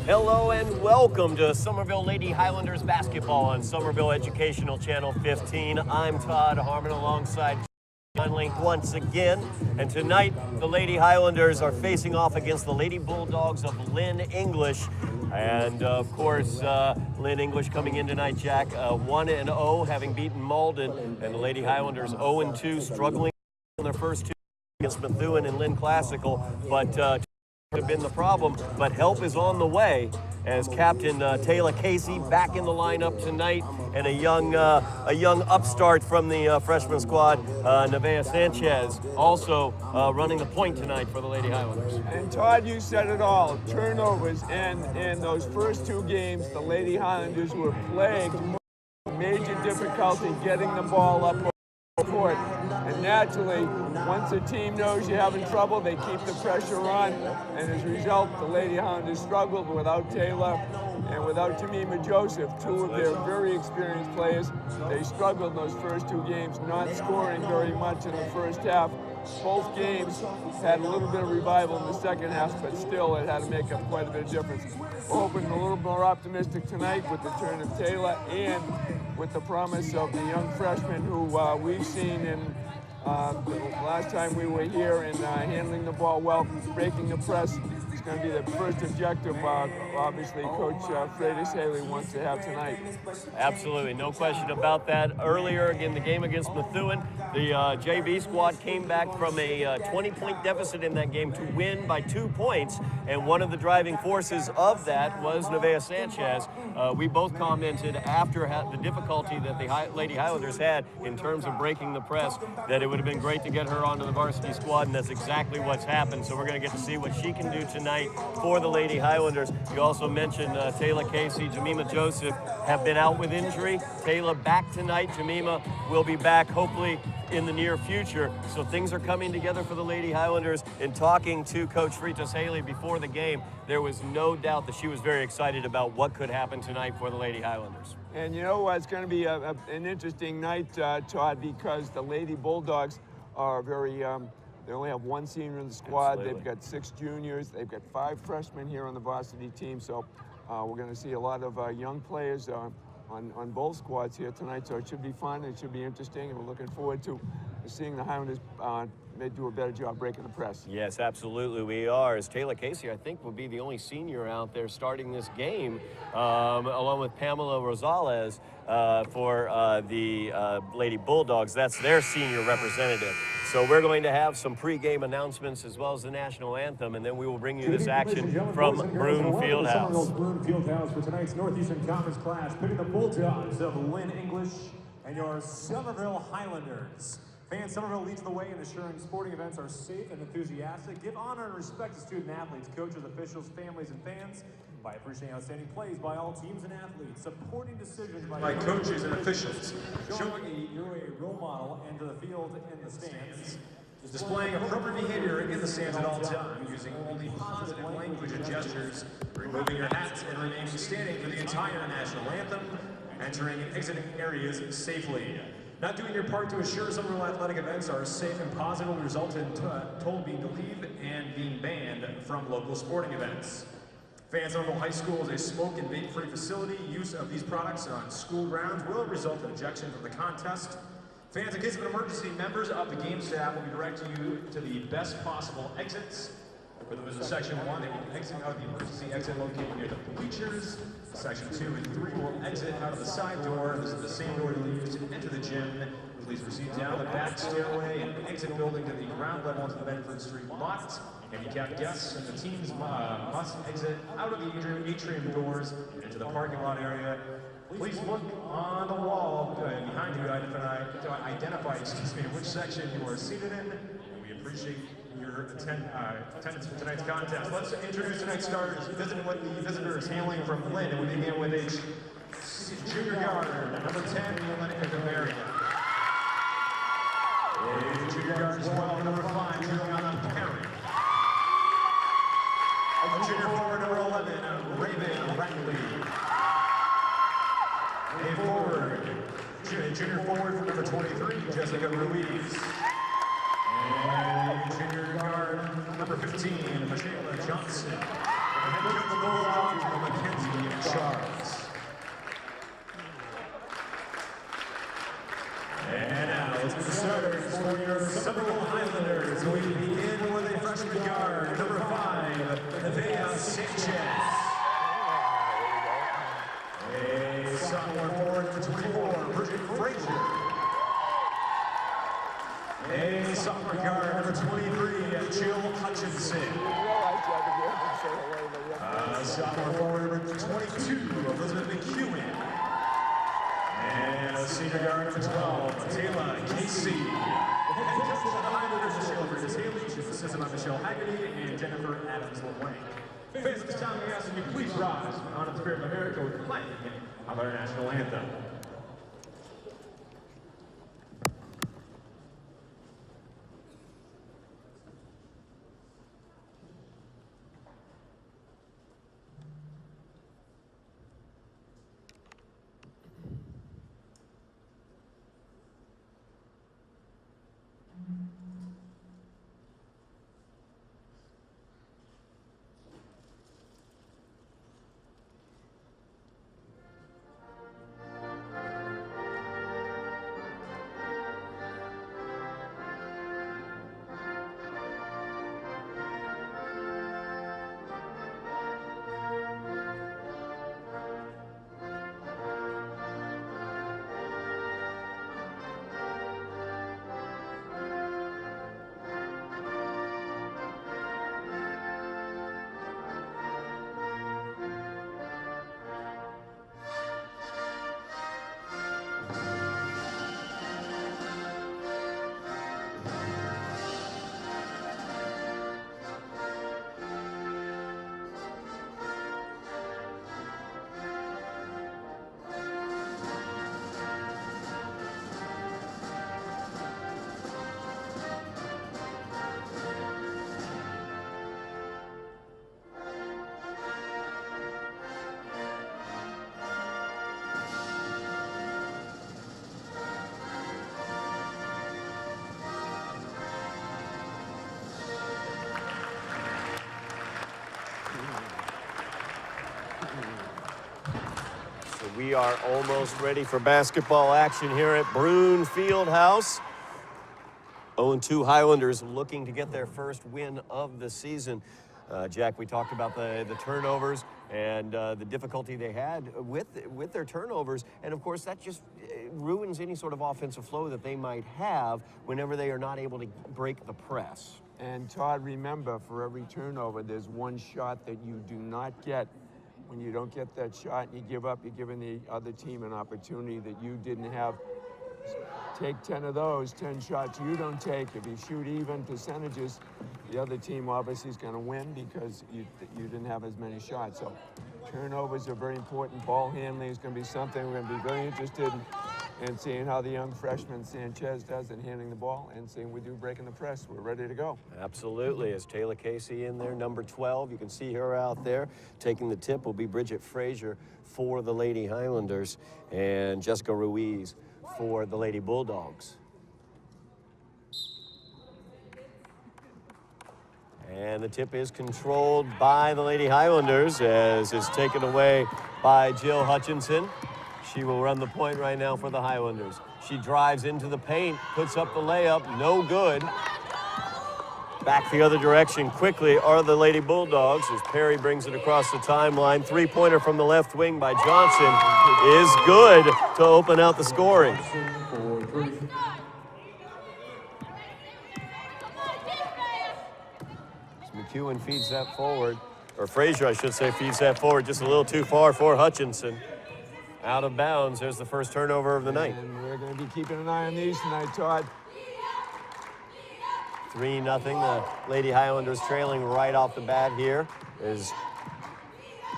Hello and welcome to Somerville Lady Highlanders basketball on Somerville Educational Channel 15. I'm Todd Harmon alongside Conley once again, and tonight the Lady Highlanders are facing off against the Lady Bulldogs of Lynn English. And of course, Lynn English coming in tonight, Jack, 1-0, having beaten Malden, and the Lady Highlanders 0-2, struggling in their first two against Methuen and Lynn Classical, but have been the problem, but help is on the way as Captain Taylor Casey back in the lineup tonight, and a young upstart from the freshman squad, Nevaeh Sanchez, also running the point tonight for the Lady Highlanders. And Todd, you said it all. Turnovers, and in those first two games, the Lady Highlanders were plagued with major difficulty getting the ball up court. And naturally, once a team knows you're having trouble, they keep the pressure on. And as a result, the Lady Highlanders struggled without Taylor and without Jemima Joseph, two of their very experienced players. They struggled in those first two games, not scoring very much in the first half. Both games had a little bit of revival in the second half, but still it had to make up quite a bit of difference. We're hoping a little more optimistic tonight with the turn of Taylor and with the promise of the young freshman who we've seen in the last time we were here and handling the ball well, breaking the press. It's going to be the first objective, obviously, Coach Freitas Haley wants to have tonight. Absolutely, no question about that. Earlier in the game against Methuen, the JV squad came back from a 20-point deficit in that game to win by 2 points, and one of the driving forces of that was Nevaeh Sanchez. We both commented after the difficulty that the Lady Highlanders had in terms of breaking the press that it would have been great to get her onto the varsity squad, and that's exactly what's happened. So we're going to get to see what she can do tonight for the Lady Highlanders. You also mentioned Taylor Casey, Jemima Joseph have been out with injury. Taylor back tonight. Jemima will be back hopefully in the near future. So things are coming together for the Lady Highlanders. In talking to Coach Freitas Haley before the game, there was no doubt that she was very excited about what could happen tonight for the Lady Highlanders. And you know, it's going to be an interesting night, Todd, because the Lady Bulldogs are very, they only have one senior in the squad. Absolutely. They've got 6 juniors. They've got 5 freshmen here on the varsity team. So we're going to see a lot of young players on both squads here tonight. So it should be fun. It should be interesting. And we're looking forward to seeing the Highlanders may do a better job breaking the press. Yes, absolutely we are. As Taylor Casey, I think, will be the only senior out there starting this game, along with Pamela Rosales for the Lady Bulldogs. That's their senior representative. So we're going to have some pregame announcements as well as the national anthem, and then we will bring you this action from Broome Fieldhouse. Broome Fieldhouse for tonight's Northeastern Conference clash, pitting the Bulldogs of Lynn English and your Somerville Highlanders. Fans, Somerville leads the way in ensuring sporting events are safe and enthusiastic. Give honor and respect to student athletes, coaches, officials, families, and fans by appreciating outstanding plays by all teams and athletes, supporting decisions by coaches and officials, showing you're a role model and to the field in the stands, displaying appropriate behavior in the stands at all times, using only positive language and gestures, removing your hats and remaining standing for the entire national anthem, entering and exiting areas safely. Not doing your part to assure Somerville athletic events are safe and positive will result in told being to leave and being banned from local sporting events. Fans, Somerville High School is a smoke and vape-free facility. Use of these products on school grounds will result in ejection from the contest. Fans, in case of an emergency, members of the game staff will be directing you to the best possible exits. For those in Section 1, they will exit out of the emergency exit located near the bleachers. Section 2 and 3 will exit out of the side door. This is the same door you'll use to enter the gym. Please proceed down the back stairway and exit building to the ground level into the Bedford Street lot. Handicapped guests and the teams must exit out of the atrium doors into the parking lot area. Please look on the wall behind you to identify which section you are seated in. And we appreciate your attendance for tonight's contest. Let's introduce tonight's starters. Visiting with the visitors hailing from Lynn, and we begin with a junior guard, number 10, Lynn English. A junior guard as well, number 5, Juliana Perry. A junior forward, number 11, Raven Rattley. A forward, Junior forward for number 23, Jessica Ruiz. And junior guard, number 15, Michaela Johnson. And then the Bulldogs, Mackenzie Charles. And now, let's get started for your Somerville Highlanders. We begin with a freshman guard, number 5, Nevaeh Sanchez. A sophomore forward, number 24, Bridget Frazier. A sophomore guard, number 23, Jill Hutchinson. Sophomore forward, number 22, Elizabeth McEwen. And a senior guard, number 12, Taylor Casey. The head coaches of the Highlanders, Michelle Bridges Haley, she's assisted by Michelle Haggerty and Jennifer Adams-LeWayne. Fans, this time we ask that you please rise in honor of the spirit of America with playing of our national anthem. We are almost ready for basketball action here at Bruin Fieldhouse. 0-2 Highlanders looking to get their first win of the season. Jack, we talked about the turnovers and the difficulty they had with their turnovers. And, of course, that just ruins any sort of offensive flow that they might have whenever they are not able to break the press. And, Todd, remember, for every turnover, there's one shot that you do not get. When you don't get that shot and you give up, you're giving the other team an opportunity that you didn't have. Take 10 of those, 10 shots you don't take. If you shoot even percentages, the other team obviously is going to win because you didn't have as many shots. So turnovers are very important. Ball handling is going to be something we're going to be very interested in seeing how the young freshman Sanchez does in handling the ball and seeing we do breaking the press. We're ready to go. Absolutely. As Taylor Casey in there, number 12. You can see her out there. Taking the tip will be Bridget Frazier for the Lady Highlanders and Jessica Ruiz for the Lady Bulldogs. And the tip is controlled by the Lady Highlanders as is taken away by Jill Hutchinson. She will run the point right now for the Highlanders. She drives into the paint, puts up the layup, no good. Back the other direction quickly are the Lady Bulldogs as Perry brings it across the timeline. Three-pointer from the left wing by Johnson is good to open out the scoring. McEwen feeds that forward, or Frazier, I should say, feeds that forward just a little too far for Hutchinson. Out of bounds. There's the first turnover of the night. And we're going to be keeping an eye on these tonight, Todd. 3-0. The Lady Highlanders trailing right off the bat here as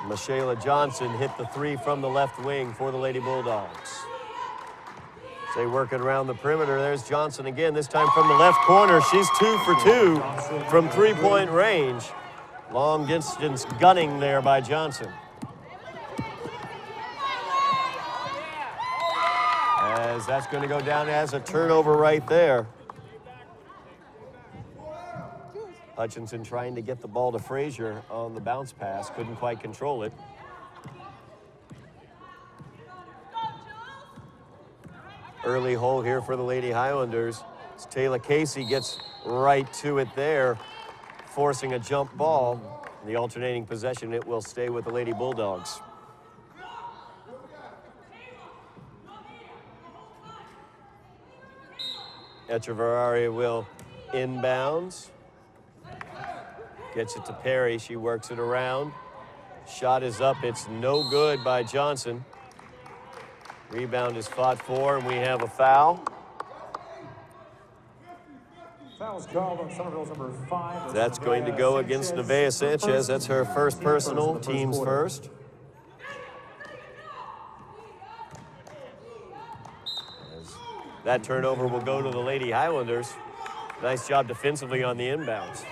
Michaela Johnson hit the three from the left wing for the Lady Bulldogs. They work it around the perimeter. There's Johnson again, this time from the left corner. She's 2 for 2 from three-point range. Long distance gunning there by Johnson. as that's going to go down as a turnover right there. Hutchinson trying to get the ball to Frazier on the bounce pass, couldn't quite control it. Early hole here for the Lady Highlanders. As Taylor Casey gets right to it there, forcing a jump ball. The alternating possession, it will stay with the Lady Bulldogs. Echeverria will inbounds. Gets it to Perry, she works it around. Shot is up, it's no good by Johnson. Rebound is fought for, and we have a foul. Foul's called on Somerville's number 5. That's going to go against Nevaeh Sanchez. That's her first personal, team's first. As that turnover will go to the Lady Highlanders. Nice job defensively on the inbounds.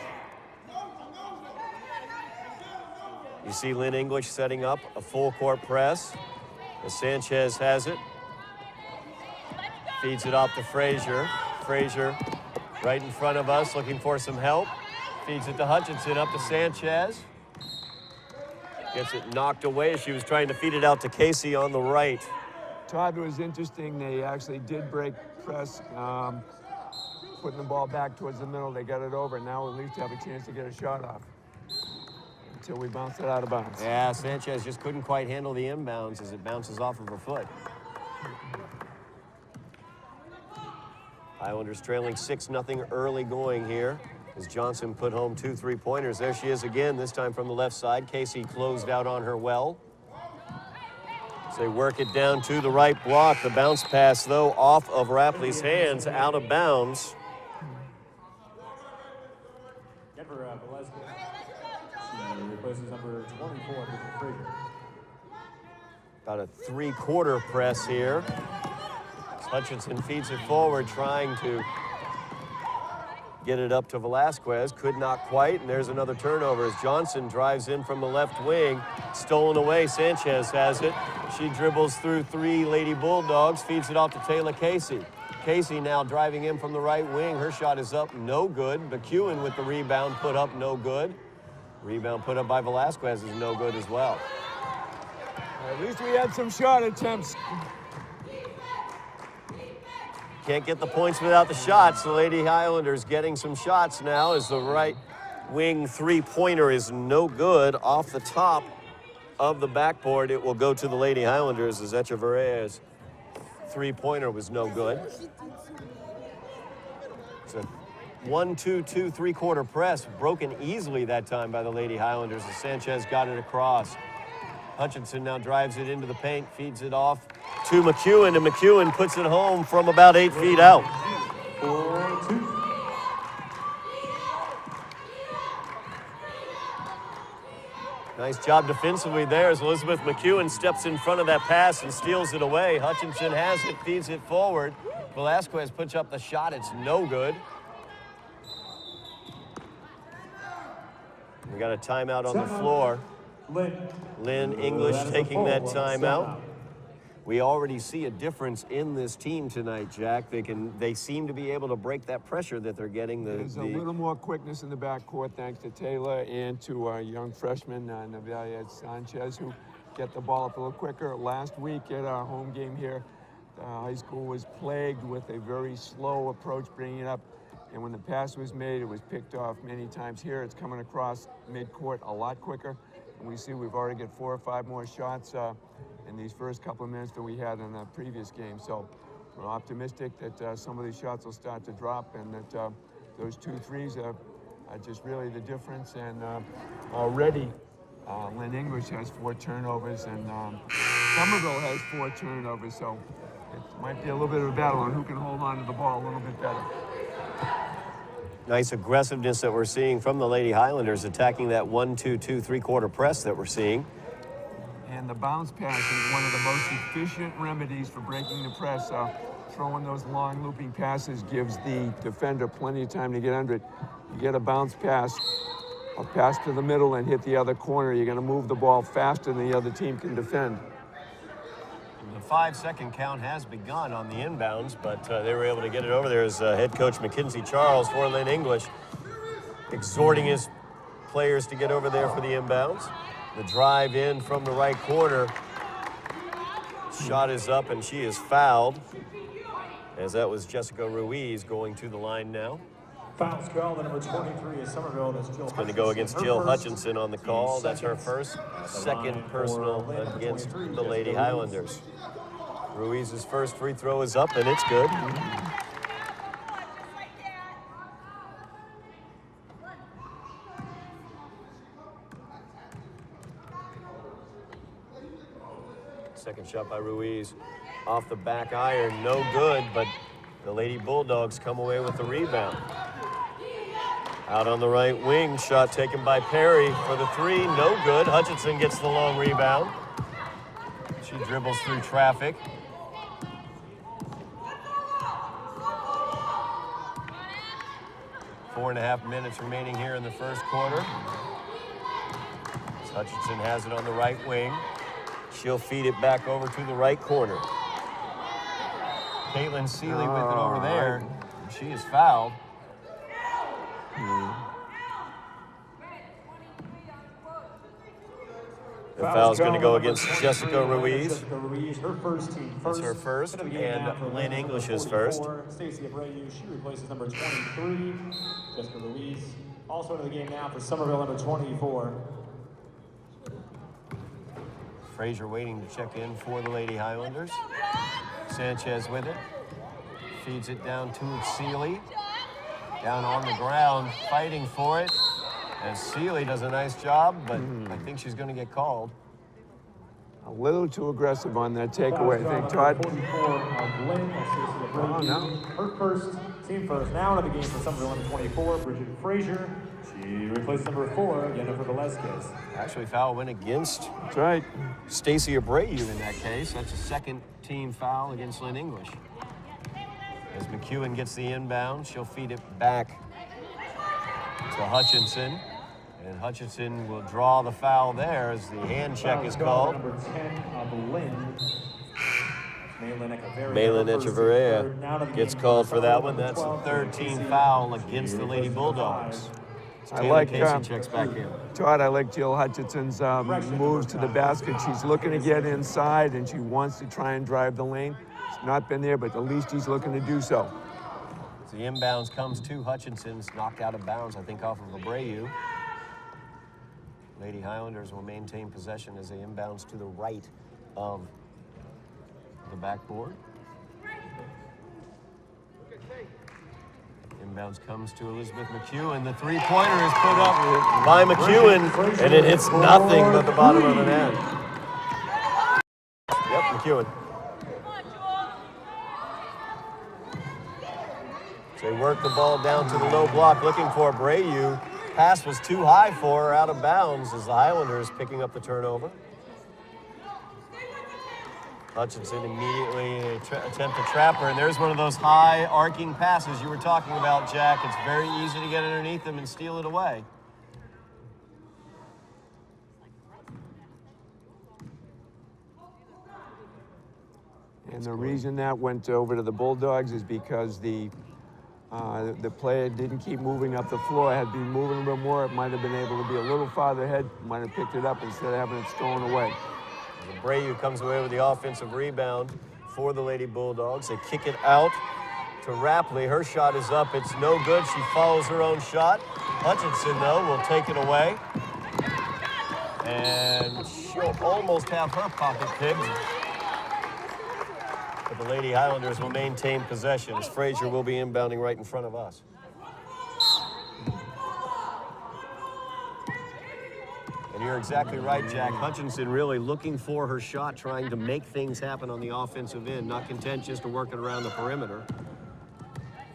You see Lynn English setting up a full court press. As Sanchez has it. Feeds it off to Frazier. Frazier right in front of us, looking for some help. Feeds it to Hutchinson, up to Sanchez. Gets it knocked away as she was trying to feed it out to Casey on the right. Todd, was interesting. They actually did break press, putting the ball back towards the middle. They got it over. Now at least have a chance to get a shot off until we bounce it out of bounds. Yeah, Sanchez just couldn't quite handle the inbounds as it bounces off of her foot. Highlanders trailing 6-0 early going here as Johnson put home 2 3-pointers. There she is again, this time from the left side. Casey closed out on her well. So they work it down to the right block. The bounce pass, though, off of Rapley's hands, out of bounds. Replaces number 24, Frazier. About a 3-quarter press here. Hutchinson feeds it forward, trying to get it up to Velasquez. Could not quite, and there's another turnover as Johnson drives in from the left wing. Stolen away, Sanchez has it. She dribbles through 3 Lady Bulldogs, feeds it off to Taylor Casey. Casey now driving in from the right wing. Her shot is up, no good. McEwen with the rebound, put up, no good. Rebound put up by Velasquez is no good as well. At least we had some shot attempts. Can't get the points without the shots. The Lady Highlanders getting some shots now as the right wing 3-pointer is no good. Off the top of the backboard, it will go to the Lady Highlanders as Echeverria's 3-pointer was no good. It's a 1-2-2 3-quarter press, broken easily that time by the Lady Highlanders as Sanchez got it across. Hutchinson now drives it into the paint, feeds it off to McEwen, and McEwen puts it home from about 8 feet out. 4-2. Nice job defensively there as Elizabeth McEwen steps in front of that pass and steals it away. Hutchinson has it, feeds it forward. Velasquez puts up the shot, it's no good. We got a timeout on the floor. Lynn English taking that timeout. We already see a difference in this team tonight, Jack. They seem to be able to break that pressure that they're getting. There's a little more quickness in the backcourt thanks to Taylor and to our young freshman, Nevaeh Sanchez, who get the ball up a little quicker. Last week at our home game here, high school was plagued with a very slow approach bringing it up. And when the pass was made, it was picked off many times. Here, it's coming across midcourt a lot quicker. And we see we've already got 4 or 5 more shots in these first couple of minutes than we had in the previous game. So we're optimistic that some of these shots will start to drop and that those 2 threes are just really the difference. And already, Lynn English has 4 turnovers and Somerville has 4 turnovers. So it might be a little bit of a battle on who can hold on to the ball a little bit better. Nice aggressiveness that we're seeing from the Lady Highlanders, attacking that 1-2-2 3-quarter press that we're seeing. And the bounce pass is one of the most efficient remedies for breaking the press. Throwing those long looping passes gives the defender plenty of time to get under it. You get a bounce pass, a pass to the middle and hit the other corner, you're going to move the ball faster than the other team can defend. And the 5-second count has begun on the inbounds, but they were able to get it over there as head coach Mackenzie Charles for Lynn English, exhorting his players to get over there for the inbounds. The drive in from the right corner. Shot is up and she is fouled, as that was Jessica Ruiz going to the line now. Foul's called, the number 23 is Somerville. That's Jill. It's going to go against Jill Hutchinson on the call. That's her first, second personal against the Lady Highlanders. Ruiz's first free throw is up and it's good. Second shot by Ruiz off the back iron, no good, but the Lady Bulldogs come away with the rebound. Out on the right wing, shot taken by Perry for the three, no good. Hutchinson gets the long rebound. She dribbles through traffic. Four and a half minutes remaining here in the first quarter. Hutchinson has it on the right wing. She'll feed it back over to the right corner. Caitlin Seeley with it over there. She is fouled. The foul's going to go against Jessica Ruiz. Jessica Ruiz, her first team first. That's her first, and Lynn English's first. Stacey Abreu, she replaces number 23, Jessica Ruiz. Also into the game now for Somerville, number 24. Frazier waiting to check in for the Lady Highlanders. Sanchez with it. Feeds it down to Seeley. Down on the ground, fighting for it. As Seeley does a nice job, but I think she's going to get called. A little too aggressive on that takeaway, I think, Todd. 44 of Lynn, Oh, no. her first, team first. Now into the game for Somerville, number 24, Bridget Frazier. She replaces number 4, Jennifer Velasquez. Actually, foul went against That's right. Stacey Abreu in that case. That's a second team foul against Lynn English. As McEwen gets the inbound, she'll feed it back to Hutchinson. And Hutchinson will draw the foul there as the hand check is called. Number 10 of Lynn. Malin Echeverria gets called for that one. That's a third team foul against the Lady Bulldogs. I like Casey checks back in. Todd, I like Jill Hutchinson's moves to the basket. She's looking to get inside, and she wants to try and drive the lane. It's not been there, but at least he's looking to do so. The inbounds comes to Hutchinson's knocked out of bounds, I think, off of Abreu. Lady Highlanders will maintain possession as they inbounds to the right of the backboard. Inbounds comes to Elizabeth McEwen. The three-pointer is put up by McEwen, and it hits nothing but the bottom of the net. Yep, McEwen. So they work the ball down to the low block, looking for Abreu. Pass was too high for her, out of bounds, as the Highlanders picking up the turnover. Hutchinson immediately attempt to trap her, and there's one of those high arcing passes you were talking about, Jack. It's very easy to get underneath them and steal it away. And the reason that went over to the Bulldogs is because the player didn't keep moving up the floor. Had been moving a little more, it might have been able to be a little farther ahead, might have picked it up instead of having it stolen away. Abreu comes away with the offensive rebound for the Lady Bulldogs. They kick it out to Rapley. Her shot is up. It's no good. She follows her own shot. Hutchinson, though, will take it away. And she'll almost have her pocket picked. But the Lady Highlanders will maintain possession as Frazier will be inbounding right in front of us. And you're exactly right, Jack. Hutchinson really looking for her shot, trying to make things happen on the offensive end, not content just to work it around the perimeter.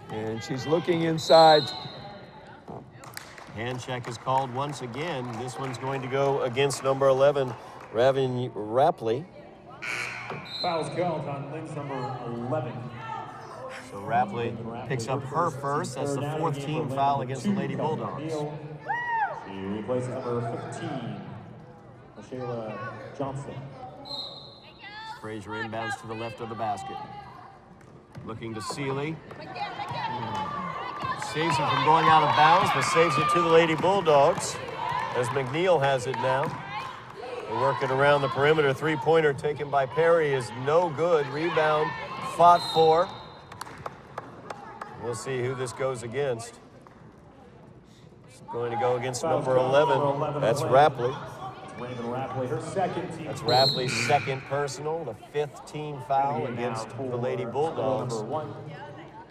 And she's looking inside. Hand check is called once again. This one's going to go against number 11, Rapley. Foul's called on Lynn's number 11. So Rapley picks up her first. That's the fourth team foul against the Lady Bulldogs. She replaces number 15, Michaela Johnson. Frazier inbounds to the left of the basket. Looking to Seeley. Saves it from going out of bounds, but saves it to the Lady Bulldogs as McNeil has it now. They're working around the perimeter. Three-pointer taken by Perry is no good. Rebound fought for. We'll see who this goes against. It's going to go against number 11. That's Rapley. That's Rapley's second personal, the 5th team foul against the Lady Bulldogs.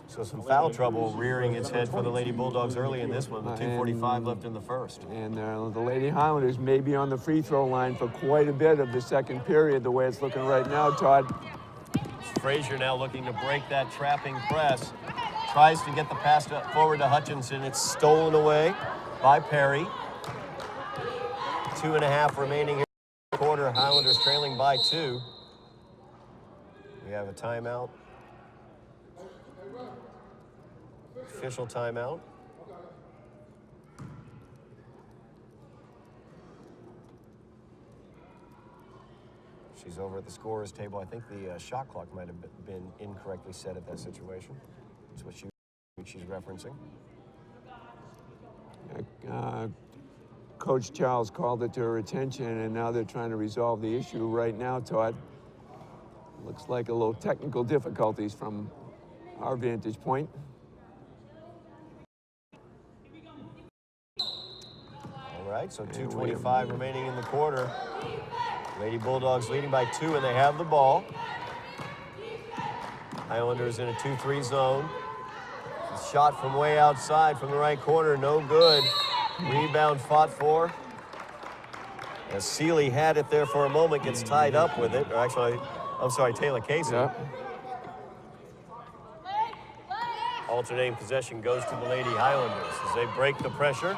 So some foul trouble rearing its head for the Lady Bulldogs early in this one, with 2:45 left in the first. And the Lady Highlanders may be on the free throw line for quite a bit of the second period, the way it's looking right now, Todd. Frazier now looking to break that trapping press. Tries to get the pass forward to Hutchinson. It's stolen away by Perry. 2.5 remaining in the quarter. Highlanders trailing by 2. We have a timeout. Official timeout. She's over at the scorer's table. I think the shot clock might have been incorrectly set at that situation. That's what she's referencing. Coach Charles called it to her attention, and now they're trying to resolve the issue right now, Todd. Looks like a little technical difficulties from our vantage point. All right, so 2:25 remaining in the quarter. Lady Bulldogs leading by 2, and they have the ball. Highlanders in a 2-3 zone. Shot from way outside from the right corner, no good. Rebound fought for. As Seeley had it there for a moment, gets tied up with it. Or actually, I'm sorry, Taylor Casey. Yeah. Alternating possession goes to the Lady Highlanders as they break the pressure.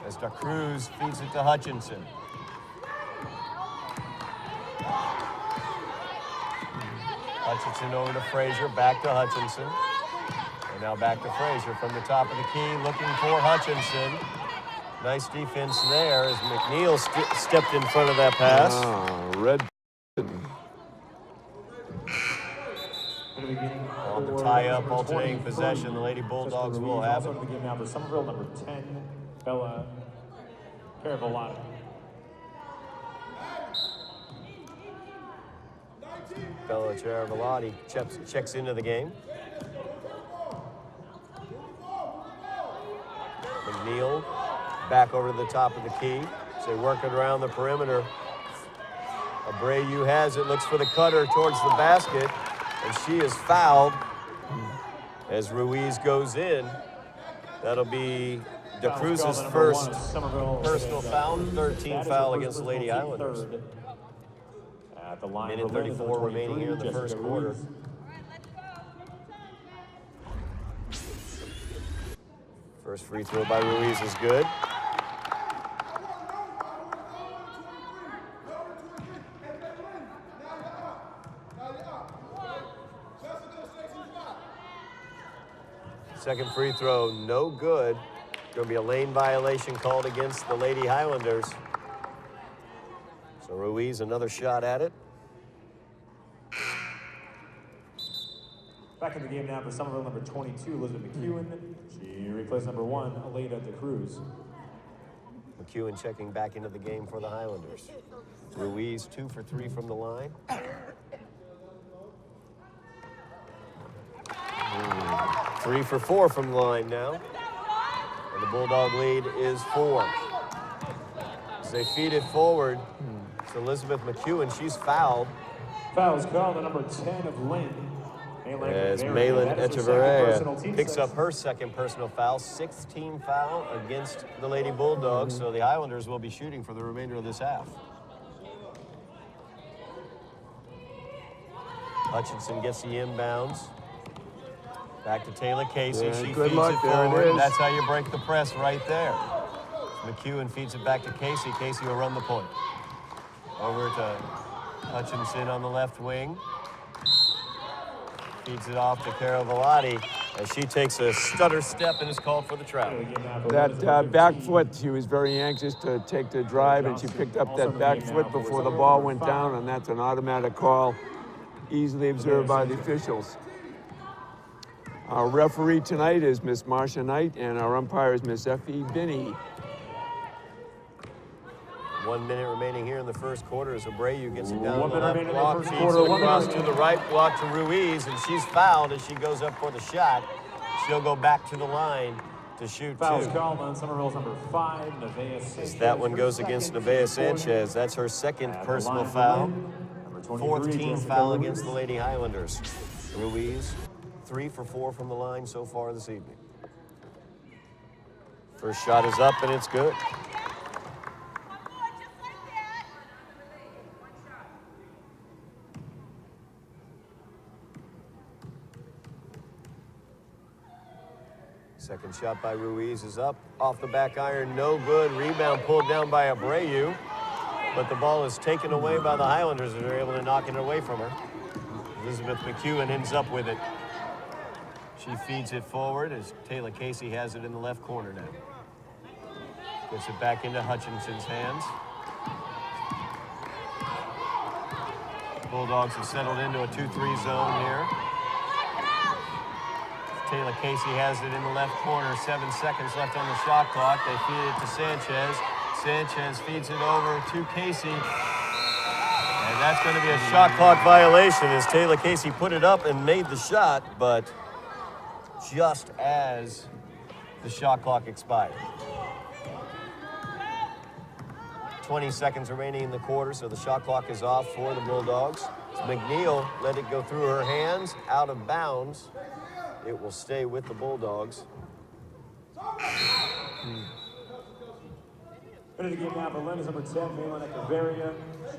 As Cruz feeds it to Hutchinson. Hutchinson over to Frazier, back to Hutchinson. And now back to Frazier from the top of the key, looking for Hutchinson. Nice defense there as McNeil stepped in front of that pass. Oh, red. On the tie-up, alternating possession, the Lady Bulldogs will have it. The game now for Somerville, number 10, Bella Caravolata. Bella Caravolati checks into the game. McNeil back over to the top of the key. So they work it around the perimeter. Abreu has it, looks for the cutter towards the basket, and she is fouled as Ruiz goes in. That'll be De Cruz's first personal foul, 13th foul against the Lady Islanders. At the line, Minute 34 remaining here in the first quarter. First free throw by Ruiz is good. Second free throw, no good. Going to be a lane violation called against the Lady Highlanders. So Ruiz, another shot at it. Back in the game now for Somerville, number 22, Elizabeth McEwen. She replaced number 1, Aleda De Cruz. McEwen checking back into the game for the Highlanders. Ruiz 2 for 3 from the line. 3 for 4 from the line now. And the Bulldog lead is 4. As they feed it forward to Elizabeth McEwen, she's fouled. Fouls called on number 10 of Lynn. As Malin Echeverria picks up her second personal foul, 6th team foul against the Lady Bulldogs, so the Highlanders will be shooting for the remainder of this half. Hutchinson gets the inbounds. Back to Taylor Casey. Yeah, she good feeds luck, it there it forward. is. That's how you break the press right there. McEwen feeds it back to Casey. Casey will run the point. Over to Hutchinson on the left wing. Feeds it off to Caravolati. as she takes a stutter step and is called for the travel. That back foot, she was very anxious to take the drive, and she picked up that back foot before the ball went down, and that's an automatic call, easily observed by the officials. Our referee tonight is Miss Marcia Knight, and our umpire is Miss Effie Binney. 1 minute remaining here in the first quarter as Abreu gets it down 1 to the minute left remaining in the block, first feeds quarter, it 1 across minute to the right block to Ruiz, and she's fouled as she goes up for the shot. She'll go back to the line to shoot Fouls 2. called on Somerville's number 5, Nevaeh Sanchez. That one goes against Nevaeh Sanchez. That's her second personal foul. Fourth team foul against the Lady Highlanders. Ruiz, 3 for 4 from the line so far this evening. First shot is up, and it's good. Second shot by Ruiz is up, off the back iron, no good. Rebound pulled down by Abreu, but the ball is taken away by the Highlanders, and they're able to knock it away from her. Elizabeth McEwen ends up with it. She feeds it forward as Taylor Casey has it in the left corner now. Gets it back into Hutchinson's hands. Bulldogs have settled into a 2-3 zone here. Taylor Casey has it in the left corner. 7 seconds left on the shot clock. They feed it to Sanchez. Sanchez feeds it over to Casey. And that's going to be a shot clock violation as Taylor Casey put it up and made the shot, but just as the shot clock expired. 20 seconds remaining in the quarter, so the shot clock is off for the Bulldogs. McNeil let it go through her hands, out of bounds. It will stay with the Bulldogs. Into the game now for Lynn is number 10, Malin Echeverria.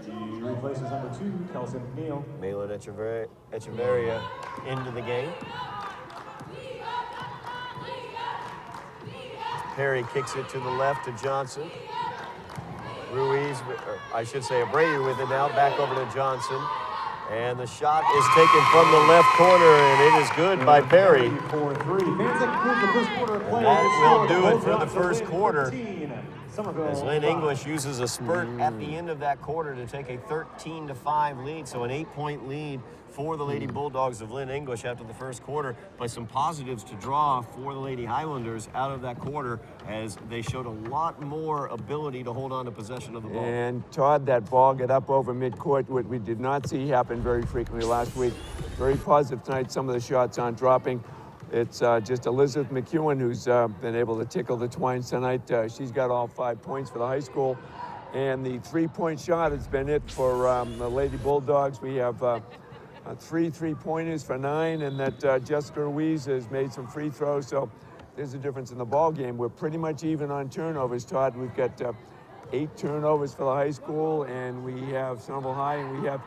She replaces number 2, Kelsey McNeil. Malin Echeverria into the game. Perry kicks it to the left to Johnson. Ruiz, or I should say Abreu with it now, back over to Johnson. And the shot is taken from the left corner, and it is good by Perry. 4-3. Fans that conclude the first quarter of play. That will do it for the first quarter. 13, As Lynn English uses a spurt at the end of that quarter to take a 13-5 lead, so an 8-point lead for the Lady Bulldogs of Lynn English after the first quarter, but some positives to draw for the Lady Highlanders out of that quarter as they showed a lot more ability to hold on to possession of the ball. And Todd, that ball got up over midcourt, what we did not see happen very frequently last week. Very positive tonight, some of the shots aren't dropping. It's just Elizabeth McEwen who's been able to tickle the twines tonight. She's got all 5 points for the high school. And the 3-point shot has been it for the Lady Bulldogs. We have 3 3-pointers for 9, and that Jessica Ruiz has made some free throws. So there's a difference in the ball game. We're pretty much even on turnovers, Todd. We've got 8 turnovers for the high school, and we have Somerville High, and we have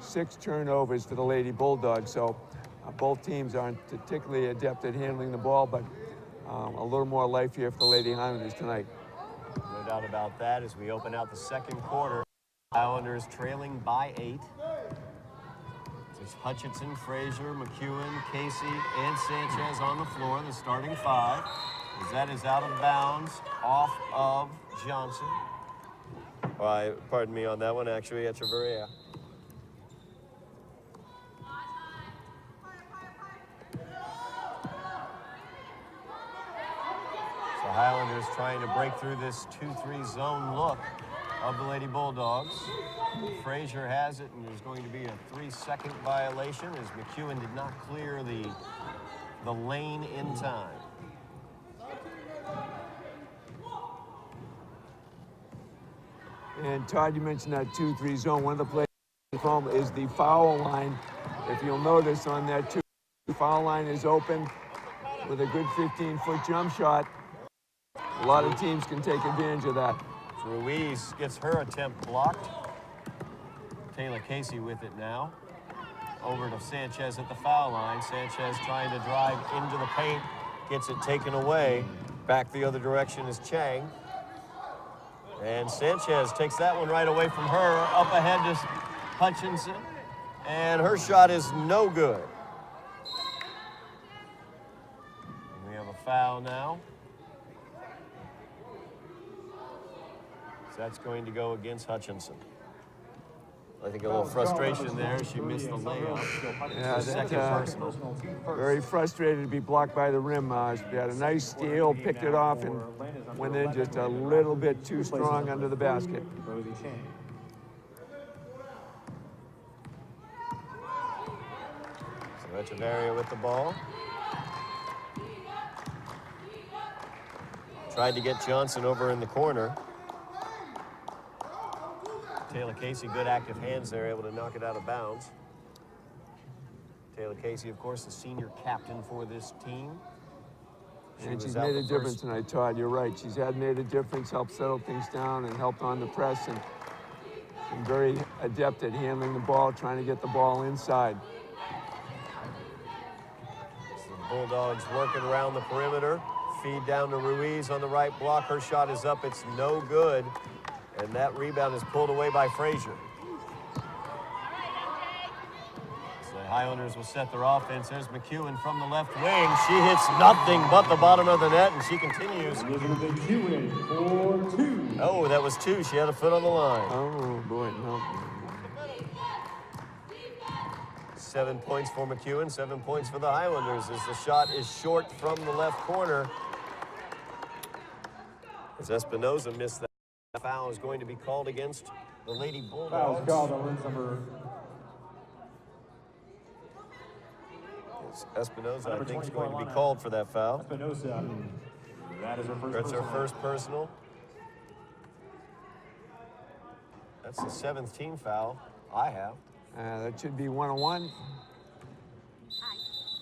6 turnovers for the Lady Bulldogs. So both teams aren't particularly adept at handling the ball, but a little more life here for the Lady Highlanders tonight. No doubt about that as we open out the second quarter. Highlanders trailing by 8. It's Hutchinson, Frazier, McEwen, Casey, and Sanchez on the floor, the starting 5. As that is out of bounds, off of Johnson. Pardon me on that one, actually, Echeverria. So Highlanders trying to break through this 2-3 zone look of the Lady Bulldogs. Frazier has it, and there's going to be a 3-second violation as McEwen did not clear the lane in time. And Todd, you mentioned that 2-3 zone. One of the plays is the foul line. If you'll notice on that 2, the foul line is open with a good 15-foot jump shot. A lot of teams can take advantage of that. Ruiz gets her attempt blocked. Taylor Casey with it now. Over to Sanchez at the foul line. Sanchez trying to drive into the paint. Gets it taken away. Back the other direction is Chang. And Sanchez takes that one right away from her. Up ahead to Hutchinson. And her shot is no good. foul now. So that's going to go against Hutchinson. I think a little frustration there. She missed the layup. Yeah, Second personal. Very frustrated to be blocked by the rim. She had a nice steal, picked it off, and went in just a little bit too strong under the basket. So Echeverria with the ball. Tried to get Johnson over in the corner. Taylor Casey, good active hands there, able to knock it out of bounds. Taylor Casey, of course, the senior captain for this team. And she's made a difference tonight, Todd. You're right. She's made a difference, helped settle things down, and helped on the press, and been very adept at handling the ball, trying to get the ball inside. So the Bulldogs working around the perimeter. Feed down to Ruiz on the right block. Her shot is up. It's no good. And that rebound is pulled away by Frazier. So the Highlanders will set their offense. There's McEwen from the left wing. She hits nothing but the bottom of the net, and she continues. McEwen for 2. Oh, that was 2. She had a foot on the line. Oh, boy, no. 7 points for McEwen, 7 points for the Highlanders as the shot is short from the left corner. As Espinoza missed that. Foul is going to be called against the Lady Bulldogs. Foul called on Lynn's number. Espinoza, I think, is going to be called for that foul. Espinoza. That is her first. That's her first personal. That's the 7th team foul I have. That should be 1-on-1.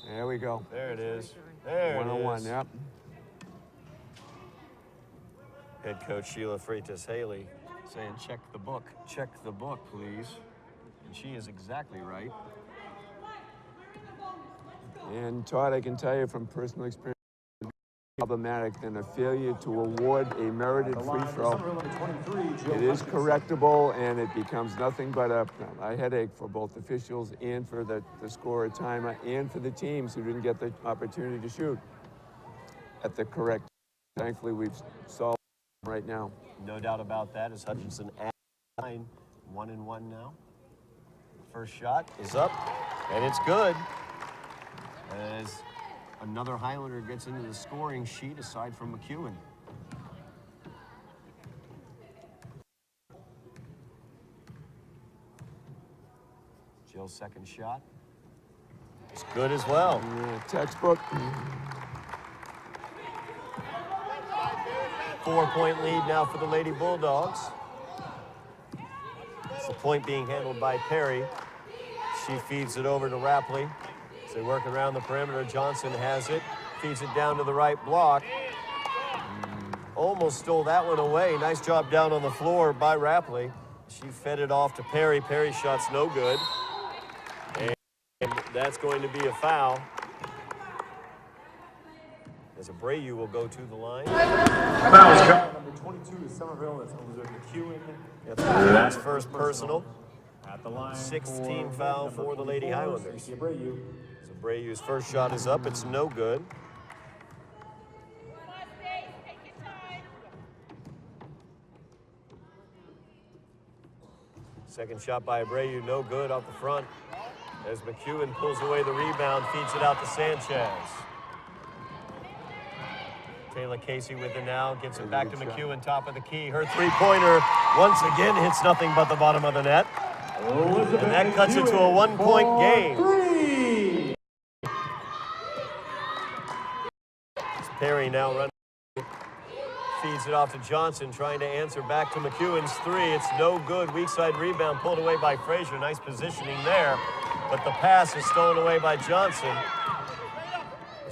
There we go. There it is. There it is. 1-on-1, yep. Head coach Sheila Freitas-Haley saying, check the book, please. And she is exactly right. And Todd, I can tell you from personal experience, it's problematic than a failure to award a merited free throw. It is correctable, and it becomes nothing but a headache for both officials and for the scorer timer and for the teams who didn't get the opportunity to shoot at the correct time. Thankfully, we've solved right now. No doubt about that as Hutchinson at 9, 1-1 now. First shot is up, and it's good. As another Highlander gets into the scoring sheet aside from McEwen. Jill's second shot. It's good as well. Yeah, textbook. 4-point lead now for the Lady Bulldogs. It's the point being handled by Perry. She feeds it over to Rapley. As they work around the perimeter, Johnson has it, feeds it down to the right block. Almost stole that one away. Nice job down on the floor by Rapley. She fed it off to Perry. Perry's shot's no good. And that's going to be a foul. As Abreu will go to the line. Number 22 is Somerville. That's Elizabeth McEwen. That's first personal. At the line. 16 foul for the Lady Highlanders. Abreu. Abreu's first shot is up. It's no good. Second shot by Abreu, no good off the front. As McEwen pulls away the rebound, feeds it out to Sanchez. Taylor Casey with it now, gets it back to McEwen, top of the key. Her three-pointer once again hits nothing but the bottom of the net. And that cuts it to a one-point game. Perry now running, feeds it off to Johnson, trying to answer back to McEwen's three. It's no good. Weak side rebound pulled away by Frazier. Nice positioning there, but the pass is stolen away by Johnson.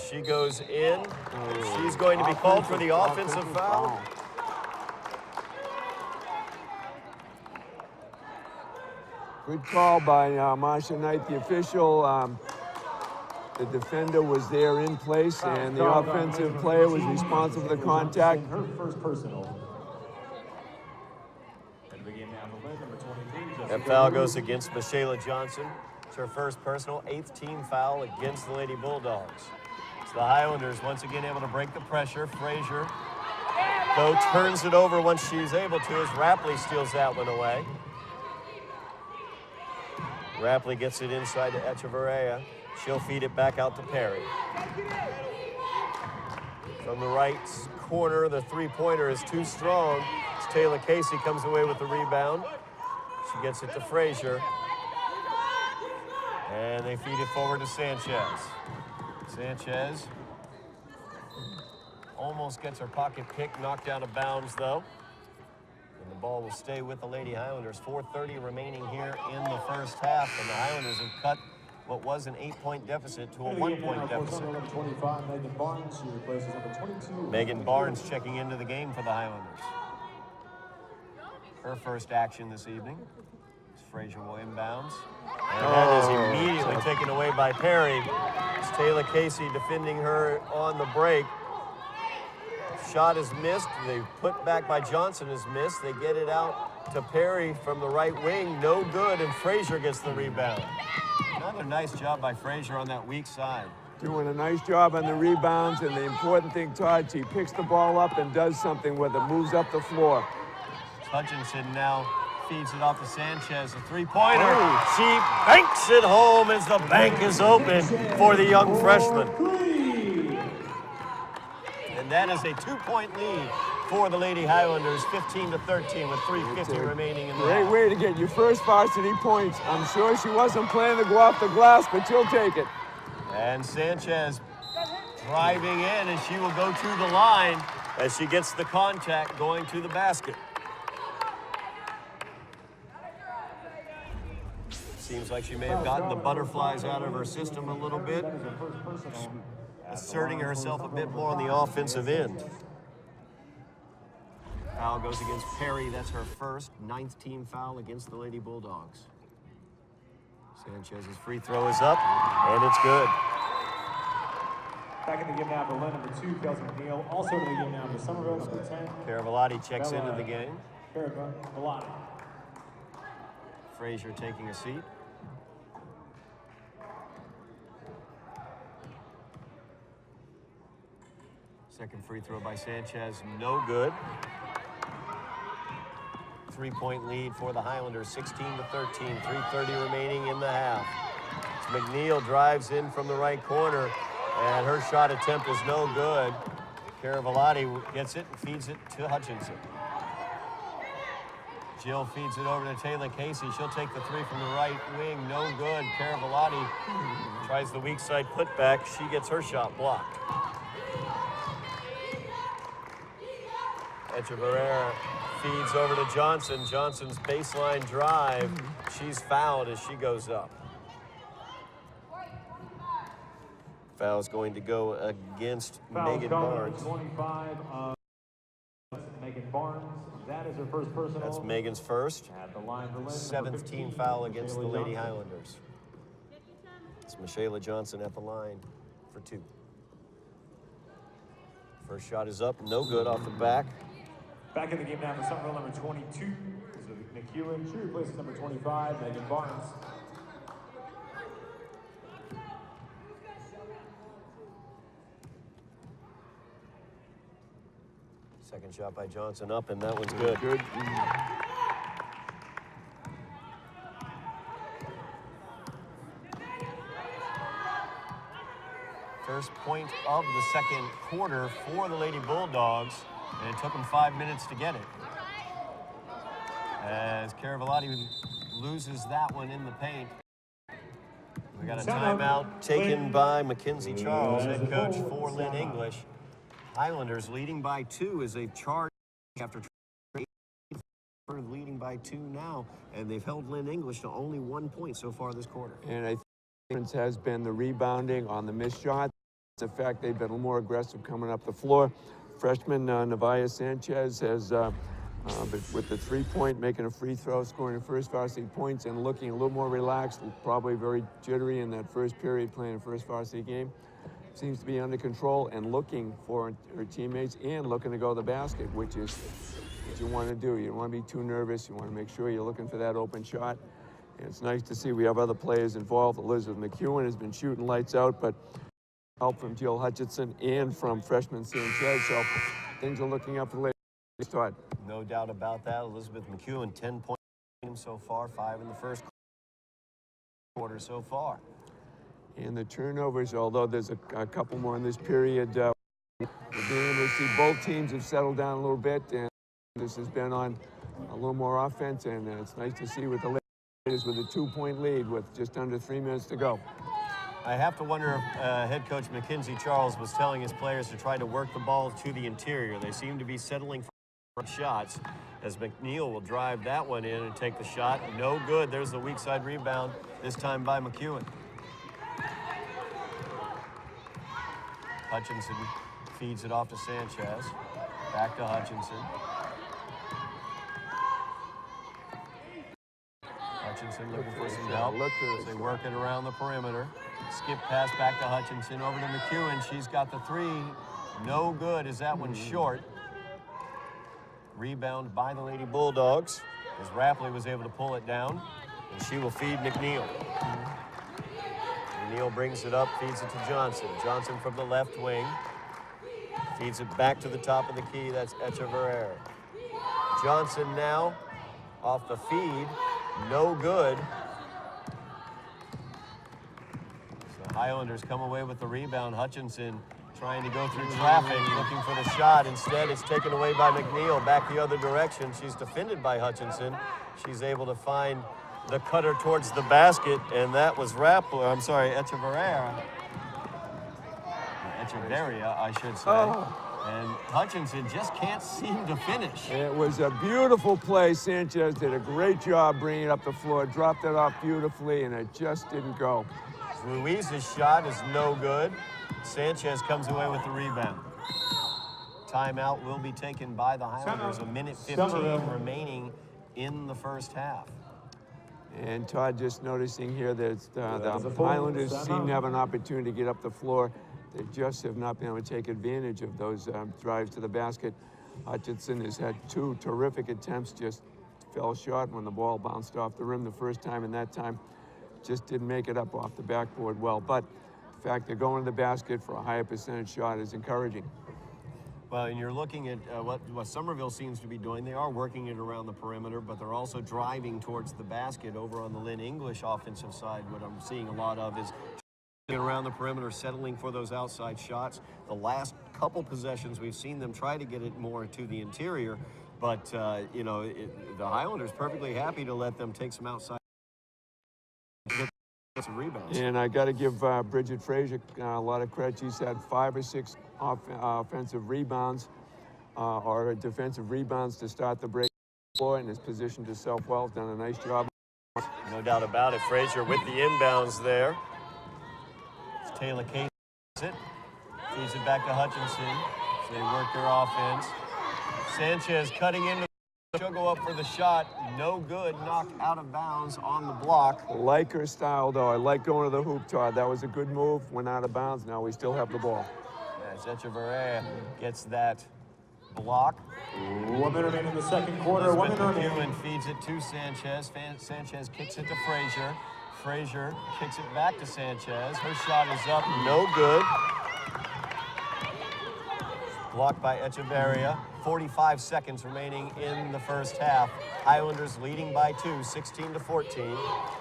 She goes in. She's going to be called for the offensive foul. Good call by Marsha Knight, the official. The defender was there in place, and the offensive player was responsible for the contact. Her first personal. That foul goes against Michaela Johnson. It's her first personal, 8th team foul against the Lady Bulldogs. It's the Highlanders once again able to break the pressure. Frazier, though, turns it over once she's able to as Rapley steals that one away. Rapley gets it inside to Echeverria. She'll feed it back out to Perry. From the right corner, the three-pointer is too strong. As Taylor Casey comes away with the rebound. She gets it to Frazier. And they feed it forward to Sanchez. Sanchez almost gets her pocket pick, knocked out of bounds, though. And the ball will stay with the Lady Highlanders. 4:30 remaining here in the first half, and the Highlanders have cut what was an 8-point deficit to a 1-point deficit. Megan Barnes checking into the game for the Highlanders. Her first action this evening. Frazier will inbounds. And that is immediately taken away by Perry. It's Taylor Casey defending her on the break. Shot is missed. The put back by Johnson is missed. They get it out to Perry from the right wing. No good, and Frazier gets the rebound. Another nice job by Frazier on that weak side. Doing a nice job on the rebounds, and the important thing, Todd, she picks the ball up and does something with it, moves up the floor. Hutchinson now feeds it off to Sanchez, a three-pointer. She banks it home as the bank is open for the young freshman. And that is a 2-point lead for the Lady Highlanders, 15-13 with 3:50 remaining in the half. Great way to get your first varsity points. I'm sure she wasn't planning to go off the glass, but she'll take it. And Sanchez driving in, and she will go to the line as she gets the contact going to the basket. Seems like she may have gotten the butterflies out of her system a little bit, asserting herself a bit more on the offensive end. Foul goes against Perry. That's her first, 9th team foul against the Lady Bulldogs. Sanchez's free throw is up, and it's good. Back in the game now for Lynn, number 2, Kelsey McNeil. Also in the game now for Somerville, number 10. Caravallotti checks into the game. Caravallotti. Frazier taking a seat. Second free throw by Sanchez, no good. 3-point lead for the Highlanders, 16-13, 3:30 remaining in the half. McNeil drives in from the right corner, and her shot attempt is no good. Caravallotti gets it and feeds it to Hutchinson. Jill feeds it over to Taylor Casey. She'll take the three from the right wing, no good. Caravallotti tries the weak side putback. She gets her shot blocked. Echeverria feeds over to Johnson. Johnson's baseline drive. She's fouled as she goes up. Foul's going to go against Megan Barnes. 25 of Megan Barnes. That is her first personal. That's Megan's first. At the line for Lynn, 7th team foul against the Lady Highlanders. It's Michaela Johnson at the line for 2. First shot is up, no good off the back. Back in the game now for Somerville, number 22. This is McEwen. She replaces number 25, Megan Barnes. Second shot by Johnson up, and that one's good. Good. First point of the second quarter for the Lady Bulldogs, and it took them 5 minutes to get it. As Caravallotti loses that one in the paint. We got a timeout taken by Mackenzie Charles, head coach for Lynn English. Highlanders leading by 2 as they've charged after leading by 2 now, and they've held Lynn English to only 1 point so far this quarter. And I think the difference has been the rebounding on the missed shot. The fact they've been more aggressive coming up the floor. Freshman Navaya Sanchez has, with the 3-point, making a free throw, scoring the first varsity points, and looking a little more relaxed, probably very jittery in that first period playing the first varsity game. Seems to be under control and looking for her teammates and looking to go to the basket, which is what you want to do. You don't want to be too nervous. You want to make sure you're looking for that open shot. And it's nice to see we have other players involved. Elizabeth McEwen has been shooting lights out, but help from Jill Hutchinson and from freshman Sanchez. So things are looking up for the ladies. Todd. No doubt about that. Elizabeth McEwen, 10 points so far, 5 in the first quarter so far. And the turnovers, although there's a couple more in this period, we're being able to see both teams have settled down a little bit, and this has been on a little more offense, and it's nice to see with the ladies with a 2-point lead with just under 3 minutes to go. I have to wonder if head coach Mackenzie Charles was telling his players to try to work the ball to the interior. They seem to be settling for shots as McNeil will drive that one in and take the shot. No good. There's the weak side rebound, this time by McEwen. Hutchinson feeds it off to Sanchez. Back to Hutchinson. Hutchinson looking for some help. They work it around the perimeter. Skip pass back to Hutchinson. Over to McEwen. She's got the 3. No good. Is that one short? Rebound by the Lady Bulldogs as Rapley was able to pull it down, and she will feed McNeil. McNeil brings it up, feeds it to Johnson. Johnson from the left wing feeds it back to the top of the key. That's Echeverria. Johnson now off the feed, no good. So Highlanders come away with the rebound. Hutchinson trying to go through traffic, looking for the shot. Instead, it's taken away by McNeil. Back the other direction. She's defended by Hutchinson. She's able to find the cutter towards the basket, and that was Echeverria, I should say. Oh. And Hutchinson just can't seem to finish. It was a beautiful play. Sanchez did a great job bringing it up the floor, dropped it off beautifully, and it just didn't go. Ruiz's shot is no good. Sanchez comes away with the rebound. Timeout will be taken by the Highlanders. A minute 15 remaining in the first half. And Todd, just noticing here that the Highlanders seem to have an opportunity to get up the floor. They just have not been able to take advantage of those drives to the basket. Hutchinson has had 2 terrific attempts, just fell short when the ball bounced off the rim the first time, and that time just didn't make it up off the backboard well. But the fact they're going to the basket for a higher percentage shot is encouraging. Well, and you're looking at what Somerville seems to be doing. They are working it around the perimeter, but they're also driving towards the basket over on the Lynn English offensive side. What I'm seeing a lot of is around the perimeter, settling for those outside shots. The last couple possessions, we've seen them try to get it more to the interior, but, the Highlanders perfectly happy to let them take some outside rebounds. And I got to give Bridget Frazier a lot of credit. She's had 5 or 6 offensive rebounds or defensive rebounds to start the break floor, and has positioned herself well. Done a nice job. No doubt about it. Frazier with the inbounds there. It's Taylor Case feeds it back to Hutchinson. So they work their offense. Sanchez cutting into. She'll go up for the shot. No good. Knocked out of bounds on the block. Like her style, though. I like going to the hoop, Todd. That was a good move. Went out of bounds. Now we still have the ball. As Echeverria gets that block. 1 minute remaining in the second quarter. 1 minute remaining. Feeds it to Sanchez. Sanchez kicks it to Frazier. Frazier kicks it back to Sanchez. Her shot is up. No good. Blocked by Echeverria. 45 seconds remaining in the first half. Highlanders leading by 2, 16-14.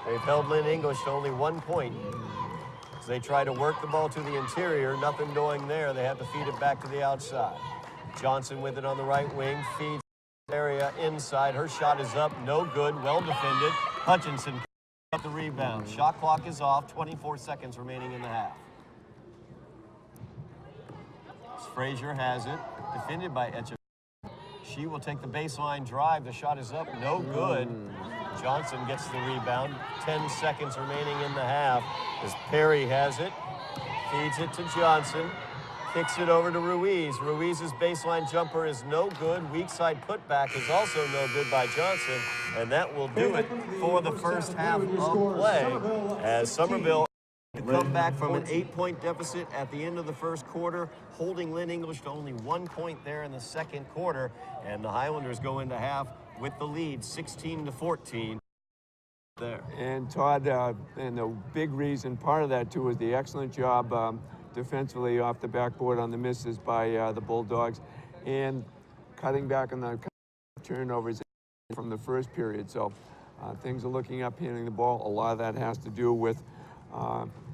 They've held Lynn English to only 1 point. As they try to work the ball to the interior, nothing doing there. They have to feed it back to the outside. Johnson with it on the right wing, feeds area inside. Her shot is up, no good, well defended. Hutchinson up the rebound. Shot clock is off, 24 seconds remaining in the half. Frazier has it, defended by Echeverria. She will take the baseline drive. The shot is up, no good. Johnson gets the rebound. 10 seconds remaining in the half as Perry has it, feeds it to Johnson, kicks it over to Ruiz. Ruiz's baseline jumper is no good. Weak side putback is also no good by Johnson, and that will do it for the first half of play as Somerville come back from an 8-point deficit at the end of the first quarter, holding Lynn English to only 1 point there in the second quarter, and the Highlanders go into half with the lead, 16-14 there. And Todd, and the big reason, part of that too, is the excellent job defensively off the backboard on the misses by the Bulldogs, and cutting back on the turnovers from the first period. So things are looking up, handling the ball. A lot of that has to do with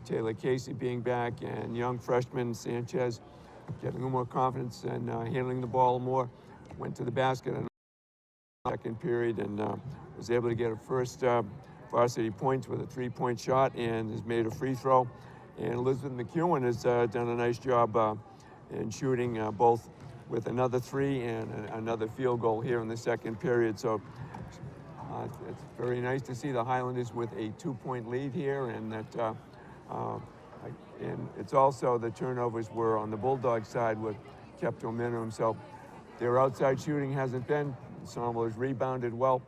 Taylor Casey being back and young freshman Sanchez getting a little more confidence and handling the ball more. Went to the basket in the second period and was able to get a first varsity points with a three-point shot and has made a free throw. And Elizabeth McEwen has done a nice job in shooting both with another three and another field goal here in the second period. So it's very nice to see the Highlanders with a 2-point lead here, and that and it's also the turnovers were on the Bulldog side were kept to a minimum. So their outside shooting hasn't been. Ensemble has rebounded well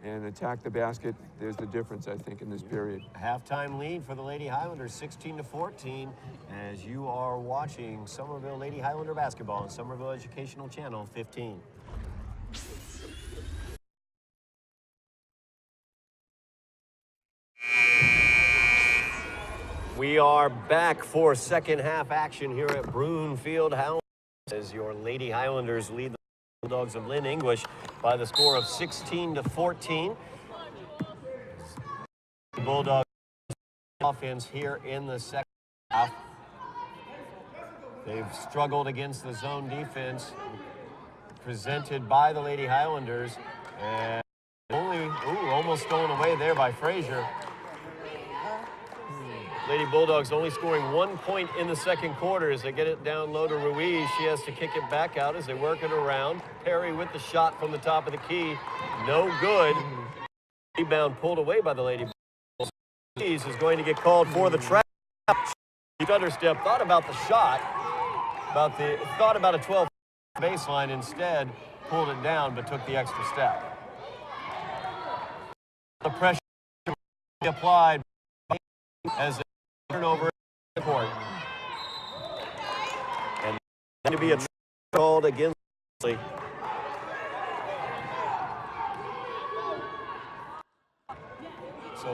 and attacked the basket. There's the difference, I think, in this period. Halftime lead for the Lady Highlanders, 16-14, as you are watching Somerville Lady Highlander basketball on Somerville Educational Channel 15. We are back for second half action here at Broomfield House as your Lady Highlanders lead the Bulldogs of Lynn English by the score of 16-14. The Bulldogs offense here in the second half. They've struggled against the zone defense presented by the Lady Highlanders, and almost stolen away there by Frazier. Lady Bulldogs only scoring 1 point in the second quarter as they get it down low to Ruiz. She has to kick it back out as they work it around. Perry with the shot from the top of the key. No good. Rebound pulled away by the Lady Bulldogs. Ruiz is going to get called for the trap. She understep, thought about the shot, thought about a 12 baseline, instead pulled it down but took the extra step. The pressure applied as they turn over the court. And to be a called against. So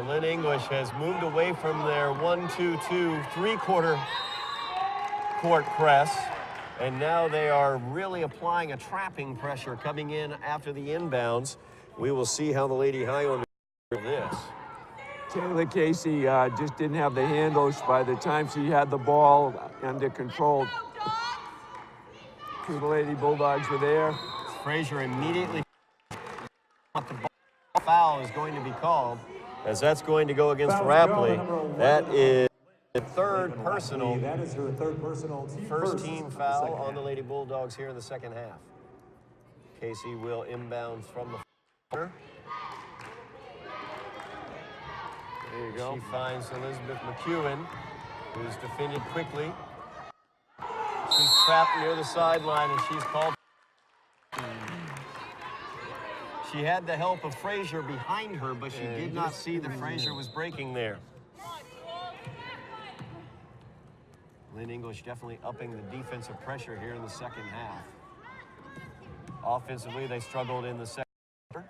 Lynn English has moved away from their 1-2-2 three-quarter court press, and now they are really applying a trapping pressure coming in after the inbounds. We will see how the Lady Highlanders do this. Taylor Casey just didn't have the handles by the time she had the ball under control. Two of the Lady Bulldogs were there. Frazier immediately the ball foul is going to be called, as that's going to go against Rapley. That is the third personal. That is her third personal. First team foul on the Lady Bulldogs here in the second half. Casey will inbounds from the corner. There you go. She finds Elizabeth McEwen, who's defended quickly. She's trapped near the sideline, and she's called. She had the help of Frazier behind her, but she did not see that Frazier was breaking there. Lynn English definitely upping the defensive pressure here in the second half. Offensively, they struggled in the second quarter.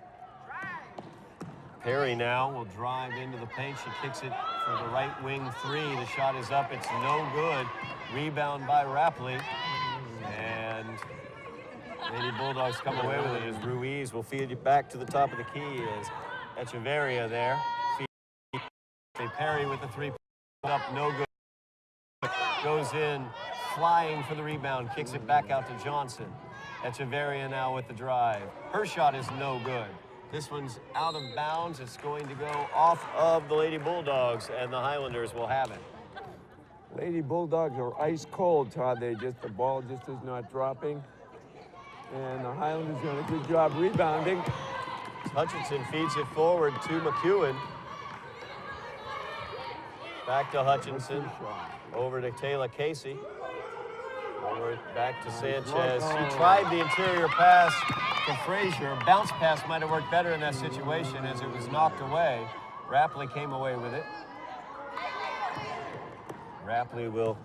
Perry now will drive into the paint. She kicks it for the right wing three. The shot is up. It's no good. Rebound by Rapley. And Lady Bulldogs come away with it as Ruiz will feed it back to the top of the key as Echeverria there. Perry with the three up, no good. Goes in, flying for the rebound, kicks it back out to Johnson. Echeverria now with the drive. Her shot is no good. This one's out of bounds. It's going to go off of the Lady Bulldogs, and the Highlanders will have it. Lady Bulldogs are ice cold, Todd. The ball just is not dropping. And the Highlanders doing a good job rebounding. Hutchinson feeds it forward to McEwen. Back to Hutchinson. Over to Taylor Casey. Over back to Sanchez. She tried the interior pass to Frazier. A bounce pass might have worked better in that situation as it was knocked away. Rapley came away with it. Rapley will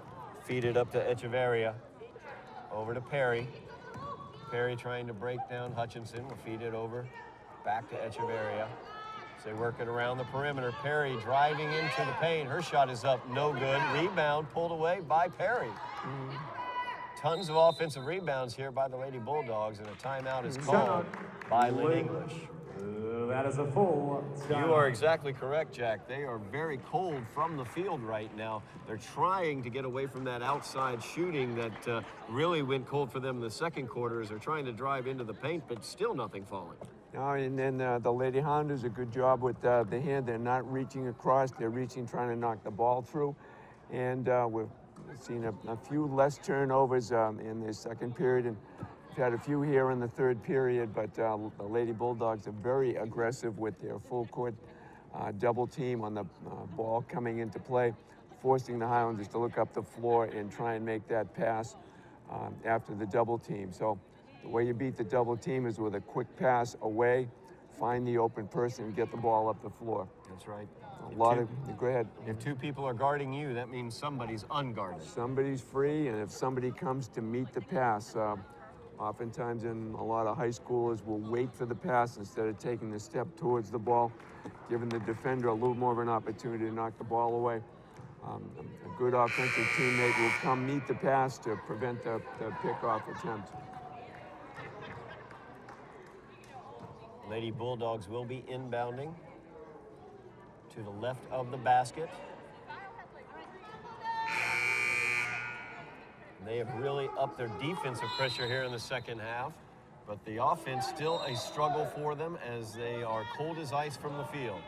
feed it up to Echeverria. Over to Perry. Perry trying to break down Hutchinson. Will feed it over back to Echeverria. So they work it around the perimeter. Perry driving into the paint. Her shot is up, no good. Rebound pulled away by Perry. Tons of offensive rebounds here by the Lady Bulldogs, and a timeout is called by Lynn English. That is a full time. You are exactly correct, Jack. They are very cold from the field right now. They're trying to get away from that outside shooting that really went cold for them in the second quarter as they're trying to drive into the paint, but still nothing falling. And then the Lady Hounders, a good job with the hand. They're not reaching across. They're reaching, trying to knock the ball through. And we've seen a few less turnovers in the second period. And we've had a few here in the third period, but the Lady Bulldogs are very aggressive with their full court double team on the ball coming into play, forcing the Highlanders to look up the floor and try and make that pass after the double team. So the way you beat the double team is with a quick pass away, find the open person, and get the ball up the floor. That's right. Go ahead. If two people are guarding you, that means somebody's unguarded. Somebody's free, and if somebody comes to meet the pass, oftentimes in a lot of high schoolers will wait for the pass instead of taking the step towards the ball, giving the defender a little more of an opportunity to knock the ball away. A good offensive teammate will come meet the pass to prevent the pick-off attempt. Lady Bulldogs will be inbounding to the left of the basket. They have really upped their defensive pressure here in the second half, but the offense still a struggle for them as they are cold as ice from the field.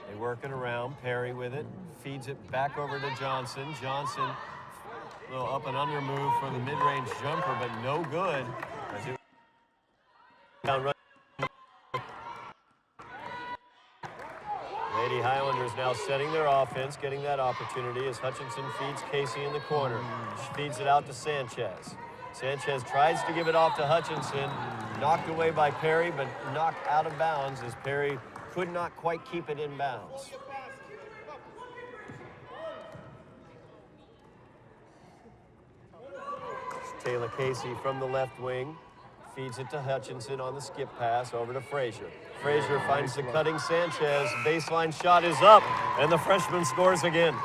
They work it around, Perry with it, feeds it back over to Johnson. Johnson, a little up and under move for the mid-range jumper, but no good. As it down right. Lady Highlanders now setting their offense, getting that opportunity as Hutchinson feeds Casey in the corner. She feeds it out to Sanchez. Sanchez tries to give it off to Hutchinson, knocked away by Perry, but knocked out of bounds as Perry could not quite keep it in bounds. Taylor Casey from the left wing feeds it to Hutchinson on the skip pass over to Frazier. Frazier finds the cutting Sanchez. Baseline shot is up, and the freshman scores again.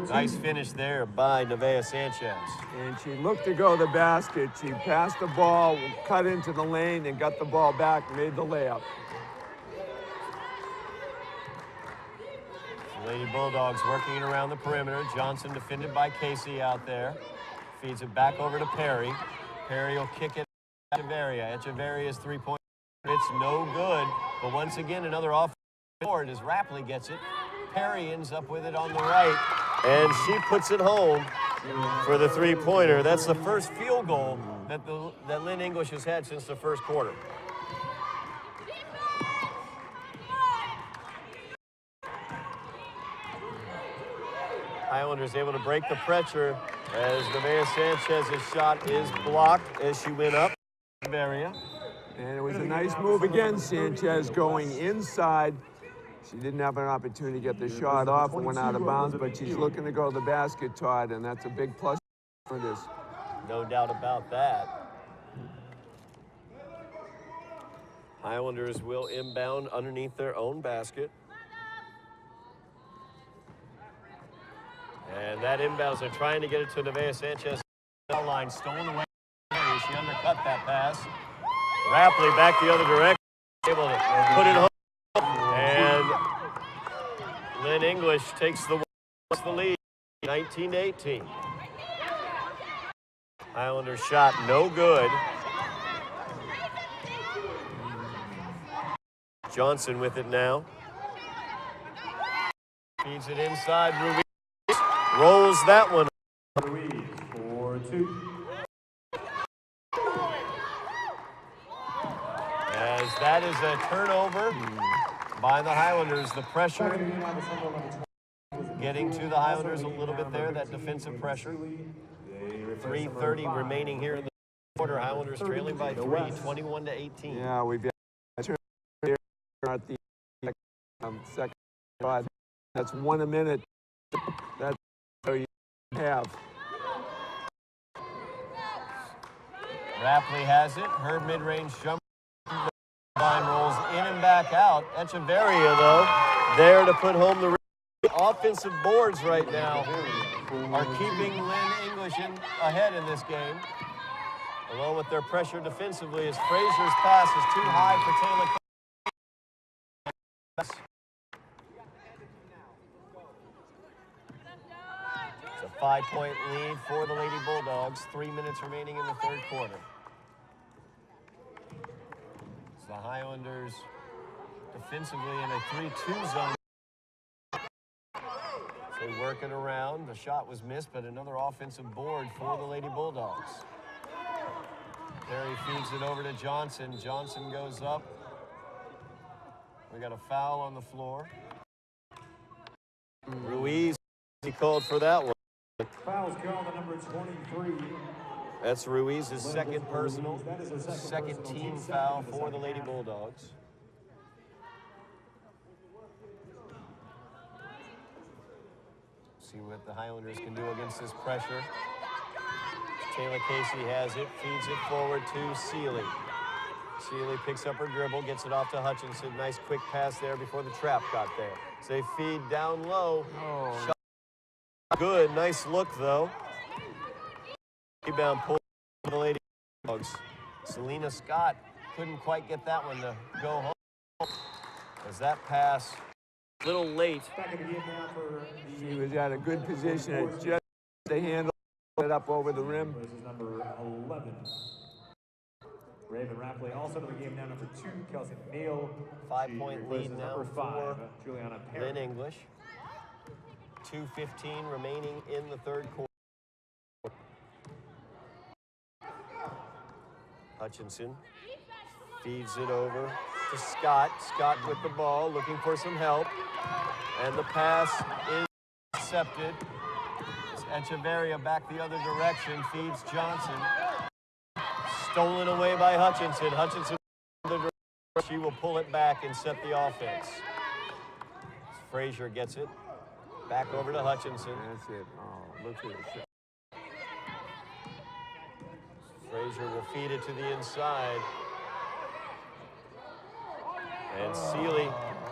Nice finish there by Nevaeh Sanchez. And she looked to go to the basket. She passed the ball, cut into the lane, and got the ball back, made the layup. Lady Bulldogs working it around the perimeter. Johnson defended by Casey out there. Feeds it back over to Perry. Perry will kick it to Echeverria. Echeveria's three-point. It's no good. But once again, another offensive board as Rapley gets it. Perry ends up with it on the right, and she puts it home for the three-pointer. That's the first field goal that Lynn English has had since the first quarter. Highlanders able to break the pressure as Nevaeh Sanchez's shot is blocked as she went up. Area. And it was a nice move again. Sanchez going inside. She didn't have an opportunity to get the shot off and went out of bounds, but she's looking to go to the basket, Todd, and that's a big plus for this. No doubt about that. Highlanders will inbound underneath their own basket. And that inbounds, they're trying to get it to Nevaeh Sanchez. Line stolen away. She undercut that pass. Rapley back the other direction, able to put it home. And Lynn English takes the lead, 19-18. Highlanders shot no good. Johnson with it now. Feeds it inside. Ruiz rolls that one. Ruiz for two. As that is a turnover by the Highlanders. The pressure getting to the Highlanders a little bit there, that defensive pressure. 3:30 remaining here in the quarter. Highlanders trailing by 3, 21-18. Yeah, we've got a turn here at the second spot. That's 1 a minute. That's all you have. Rapley has it. Her mid-range jump Line rolls in and back out. Echeverria, though, there to put home the offensive boards right now are keeping Lynn English ahead in this game. Along with their pressure defensively, as Frazier's pass is too high for Taylor. It's a 5-point lead for the Lady Bulldogs. 3 minutes remaining in the third quarter. It's the Highlanders defensively in a 3-2 zone. They work it around. The shot was missed, but another offensive board for the Lady Bulldogs. Perry feeds it over to Johnson. Johnson goes up. We got a foul on the floor. Ruiz, he called for that one. Foul's called on number 23. That's Ruiz's second personal, second team foul for the Lady Bulldogs. See what the Highlanders can do against this pressure. Taylor Casey has it, feeds it forward to Seeley. Seeley picks up her dribble, gets it off to Hutchinson. Nice quick pass there before the trap got there. So they feed down low. Shot good, nice look though. Rebound pull for the Lady Bulldogs. Selena Scott couldn't quite get that one to go home. As that pass a little late. She was at a good position. It's just the handle it up over the rim. This is number 11. Raven Rapley also to the game now, number 2, Kelsey Neal. 5-point lead now number 5, for Juliana Lynn English. 2:15 remaining in the third quarter. Hutchinson feeds it over to Scott. Scott with the ball, looking for some help. And the pass is intercepted. Echeverria back the other direction, feeds Johnson. Stolen away by Hutchinson. Hutchinson, she will pull it back and set the offense. Frazier gets it. Back over to Hutchinson. That's it. Oh, look at it. Frazier will feed it to the inside. And Seeley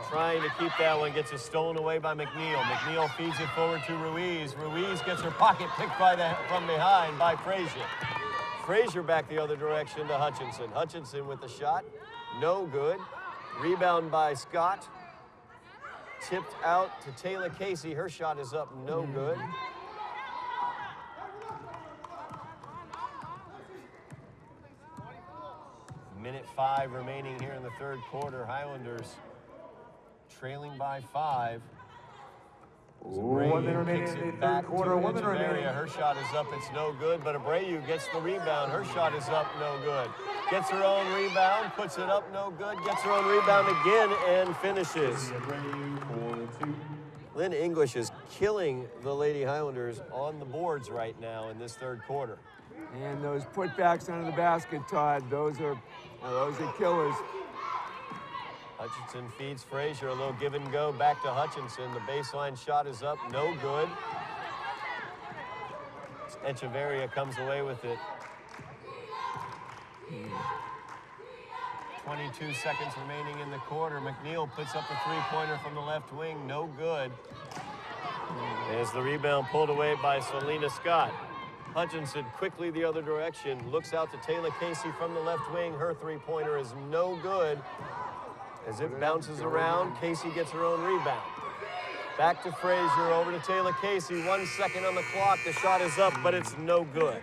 trying to keep that one, gets it stolen away by McNeil. McNeil feeds it forward to Ruiz. Ruiz gets her pocket picked from behind by Frazier. Frazier back the other direction to Hutchinson. Hutchinson with the shot, no good. Rebound by Scott. Tipped out to Taylor Casey. Her shot is up, no good. Minute 5 remaining here in the third quarter. Highlanders trailing by 5. 1 minute remaining in the third quarter. 1 minute remaining. Her shot is up, it's no good, but Abreu gets the rebound. Her shot is up, no good. Gets her own rebound, puts it up, no good. Gets her own rebound again and finishes. Lynn English is killing the Lady Highlanders on the boards right now in this third quarter. And those putbacks under the basket, Todd, those are killers. Hutchinson feeds Frazier, a little give and go back to Hutchinson. The baseline shot is up, no good. Echeverria comes away with it. 22 seconds remaining in the quarter. McNeil puts up the three-pointer from the left wing, no good. As the rebound pulled away by Selena Scott. Hutchinson quickly the other direction, looks out to Taylor Casey from the left wing. Her three-pointer is no good. As it bounces around, Casey gets her own rebound. Back to Frazier, over to Taylor Casey. 1 second on the clock, the shot is up, but it's no good.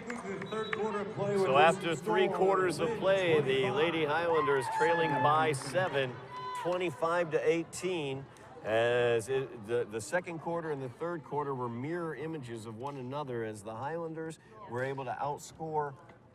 So after 3 quarters of play, the Lady Highlanders trailing by 7, 25-18. As the second quarter and the third quarter were mirror images of one another, as the Highlanders were able to outscore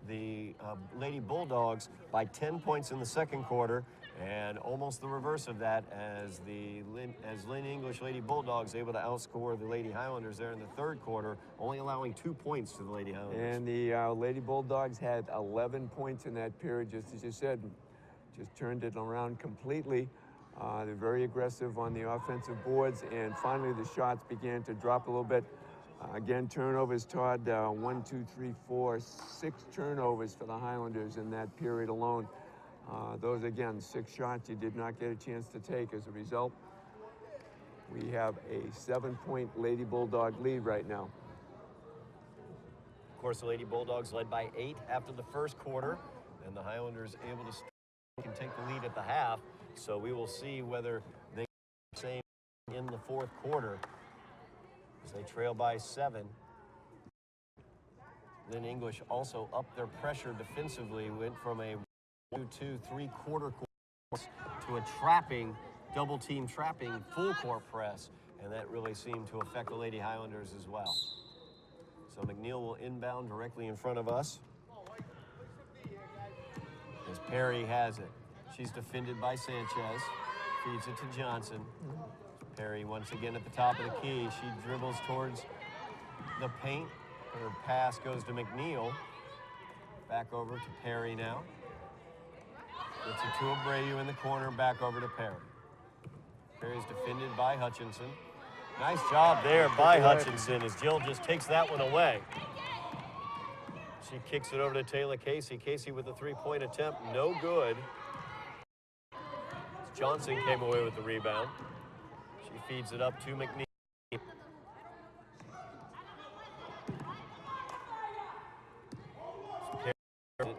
the Lady Bulldogs by 10 points in the second quarter, and almost the reverse of that as Lynn English Lady Bulldogs able to outscore the Lady Highlanders there in the third quarter, only allowing 2 points to the Lady Highlanders. And the Lady Bulldogs had 11 points in that period, just as you said, just turned it around completely. They're very aggressive on the offensive boards, and finally the shots began to drop a little bit. Again, turnovers, Todd, 1, 2, 3, 4, 6 turnovers for the Highlanders in that period alone. Those, again, 6 shots you did not get a chance to take. As a result, we have a 7-point Lady Bulldog lead right now. Of course, the Lady Bulldogs led by 8 after the first quarter, and the Highlanders able to can take the lead at the half. So we will see whether they same in the fourth quarter as they trail by 7. Lynn English also upped their pressure defensively, went from a 1-2 3-quarter course to a trapping, double team trapping full court press, and that really seemed to affect the Lady Highlanders as well. So McNeil will inbound directly in front of us as Perry has it. She's defended by Sanchez, feeds it to Johnson. Perry once again at the top of the key. She dribbles towards the paint. Her pass goes to McNeil. Back over to Perry now. Gets it to Abreu in the corner, back over to Perry. Perry's defended by Hutchinson. Nice job there by Hutchinson as Jill just takes that one away. She kicks it over to Taylor Casey. Casey with a 3-point attempt, no good. Johnson came away with the rebound. She feeds it up to McNeil.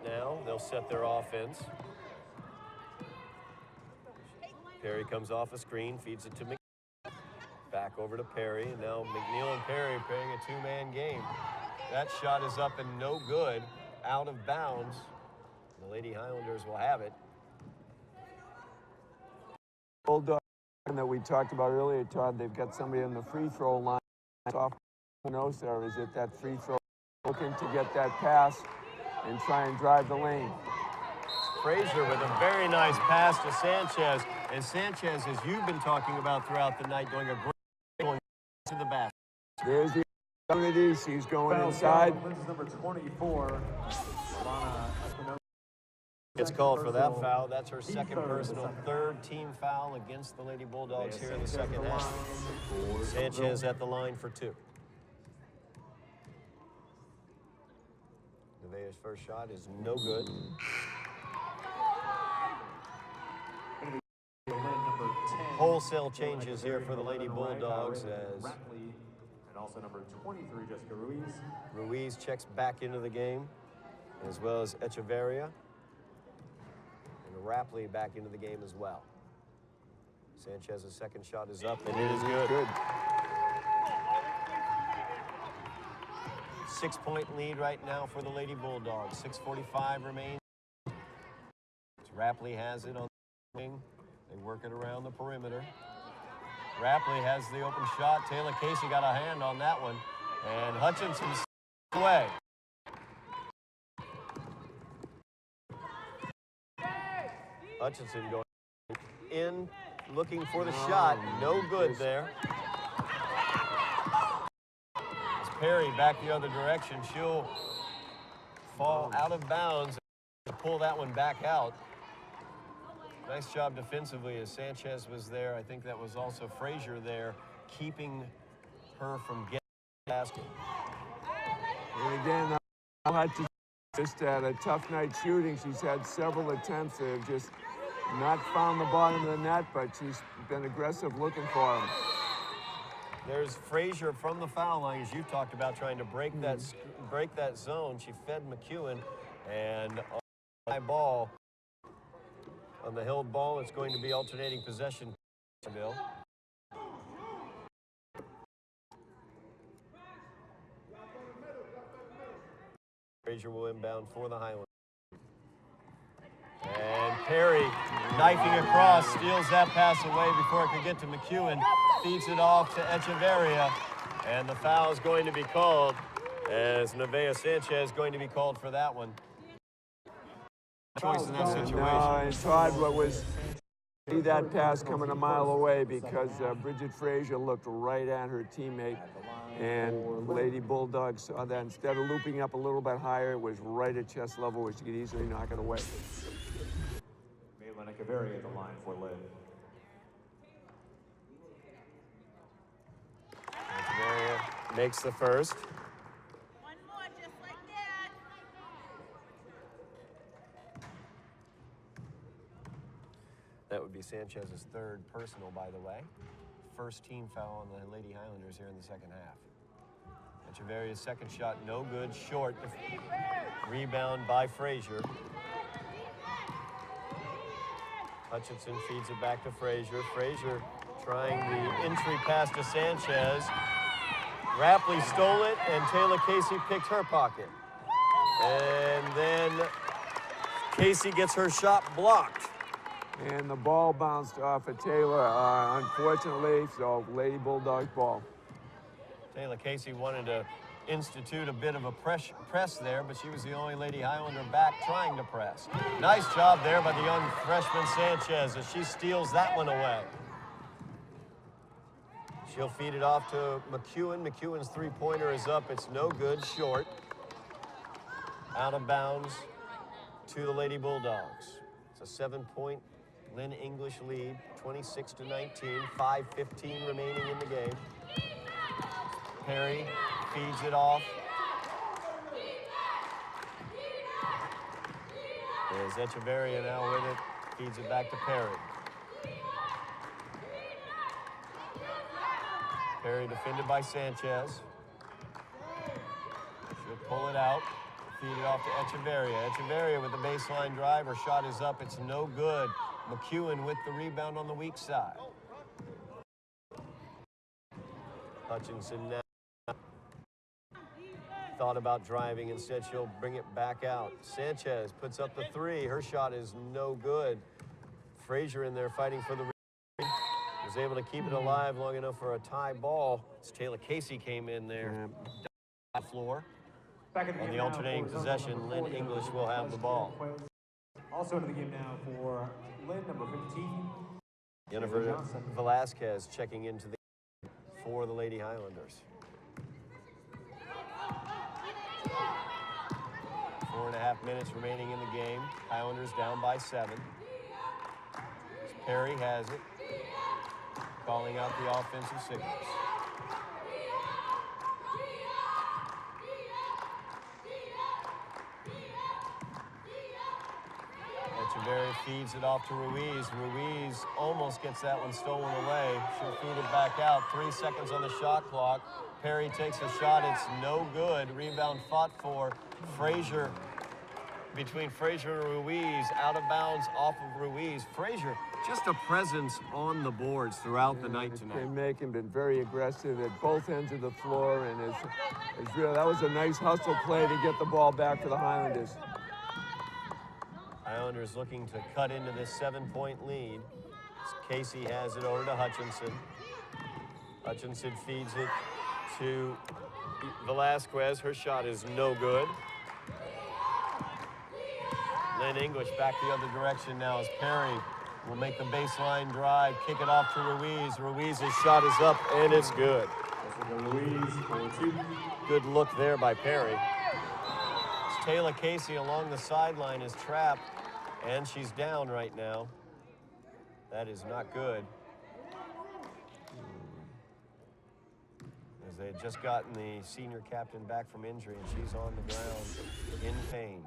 Now they'll set their offense. Perry comes off a screen, feeds it to McNeil. Back over to Perry, and now McNeil and Perry playing a 2-man game. That shot is up and no good, out of bounds. The Lady Highlanders will have it. Bulldog that we talked about earlier, Todd, they've got somebody on the free throw line. Off knows there is it that free throw, looking to get that pass and try and drive the lane. Frazier with a very nice pass to Sanchez, and Sanchez, as you've been talking about throughout the night, doing a great going to the basket. There's the opportunity. She's going inside. Number 24. Gets called for that foul. That's her second personal, third team foul against the Lady Bulldogs here in the second half. Sanchez at the line for 2. Nevaeh's first shot is no good. Wholesale changes here for the Lady Bulldogs as and also number 23, Jessica Ruiz. Ruiz checks back into the game, as well as Echeverria. And Rapley back into the game as well. Sanchez's second shot is up, and it is good. 6-point lead right now for the Lady Bulldogs. 6:45 remains. Rapley has it on the wing. They work it around the perimeter. Rapley has the open shot. Taylor Casey got a hand on that one. And Hutchinson's away. Hutchinson going in, looking for the shot. No good there. As Perry back the other direction, she'll fall out of bounds and pull that one back out. Nice job defensively as Sanchez was there. I think that was also Frazier there, keeping her from getting the basket. And again, Hutchinson just had a tough night shooting. She's had several attempts that have just not found the bottom of the net, but she's been aggressive looking for them. There's Frazier from the foul line, as you talked about, trying to break that zone. She fed McEwen, and on the high ball, on the held ball, it's going to be alternating possession. Bill. Frazier will inbound for the Highlanders. And Perry, knifing across, steals that pass away before it could get to McEwen. Feeds it off to Echeverria. And the foul is going to be called as Nevaeh Sanchez is going to be called for that one. Choice in that situation. No, and Todd, what was see that pass coming a mile away because Bridget Frazier looked right at her teammate, and Lady Bulldogs saw that. Instead of looping up a little bit higher, it was right at chest level, where she could easily knock it away. Echeverria at the line for Lynn. Echeverria makes the first. One more, just like that. Sanchez's third personal, by the way. First team foul on the Lady Highlanders here in the second half. Echeverria's second shot, no good, short. Rebound by Frazier. Hutchinson feeds it back to Frazier. Frazier trying the entry pass to Sanchez. Rapley stole it, and Taylor Casey picked her pocket. And then Casey gets her shot blocked. And the ball bounced off of Taylor, unfortunately, so Lady Bulldogs ball. Taylor Casey wanted to institute a bit of a press there, but she was the only Lady Highlander back trying to press. Nice job there by the young freshman Sanchez as she steals that one away. She'll feed it off to McEwen. McEwen's three-pointer is up. It's no good, short. Out of bounds to the Lady Bulldogs. It's a 7-point Lynn English lead, 26-19, 5:15 remaining in the game. Perry feeds it off. There's Echeverria now with it, feeds it back to Perry. Perry defended by Sanchez. She'll pull it out, feed it off to Echeverria. Echeverria with the baseline drive. Her shot is up. It's no good. McEwen with the rebound on the weak side. Hutchinson now thought about driving. Instead, she'll bring it back out. Sanchez puts up the three. Her shot is no good. Frazier in there fighting for the rebound. Was able to keep it alive long enough for a tie ball. As Taylor Casey came in there. Yeah. Floor. On the alternating possession, Lynn English will have the ball. Also into the game now for Lynn, number 15. Jennifer Velasquez checking into the game for the Lady Highlanders. 4.5 minutes remaining in the game. Highlanders down by 7. Perry has it, calling out the offensive signals. Echeverria feeds it off to Ruiz. Ruiz almost gets that one stolen away. She'll feed it back out. 3 seconds on the shot clock. Perry takes a shot. It's no good. Rebound fought for Frazier. Between Frazier and Ruiz, out of bounds off of Ruiz. Frazier, just a presence on the boards throughout the night tonight. Been very aggressive at both ends of the floor, and it's real. That was a nice hustle play to get the ball back for the Highlanders. Highlanders looking to cut into this 7-point lead. Casey has it over to Hutchinson. Hutchinson feeds it to Velasquez. Her shot is no good. Lynn English back the other direction now as Perry will make the baseline drive, kick it off to Ruiz. Ruiz's shot is up, and it's good. Good look there by Perry. Taylor Casey along the sideline is trapped, and she's down right now. That is not good. As they had just gotten the senior captain back from injury, and she's on the ground in pain.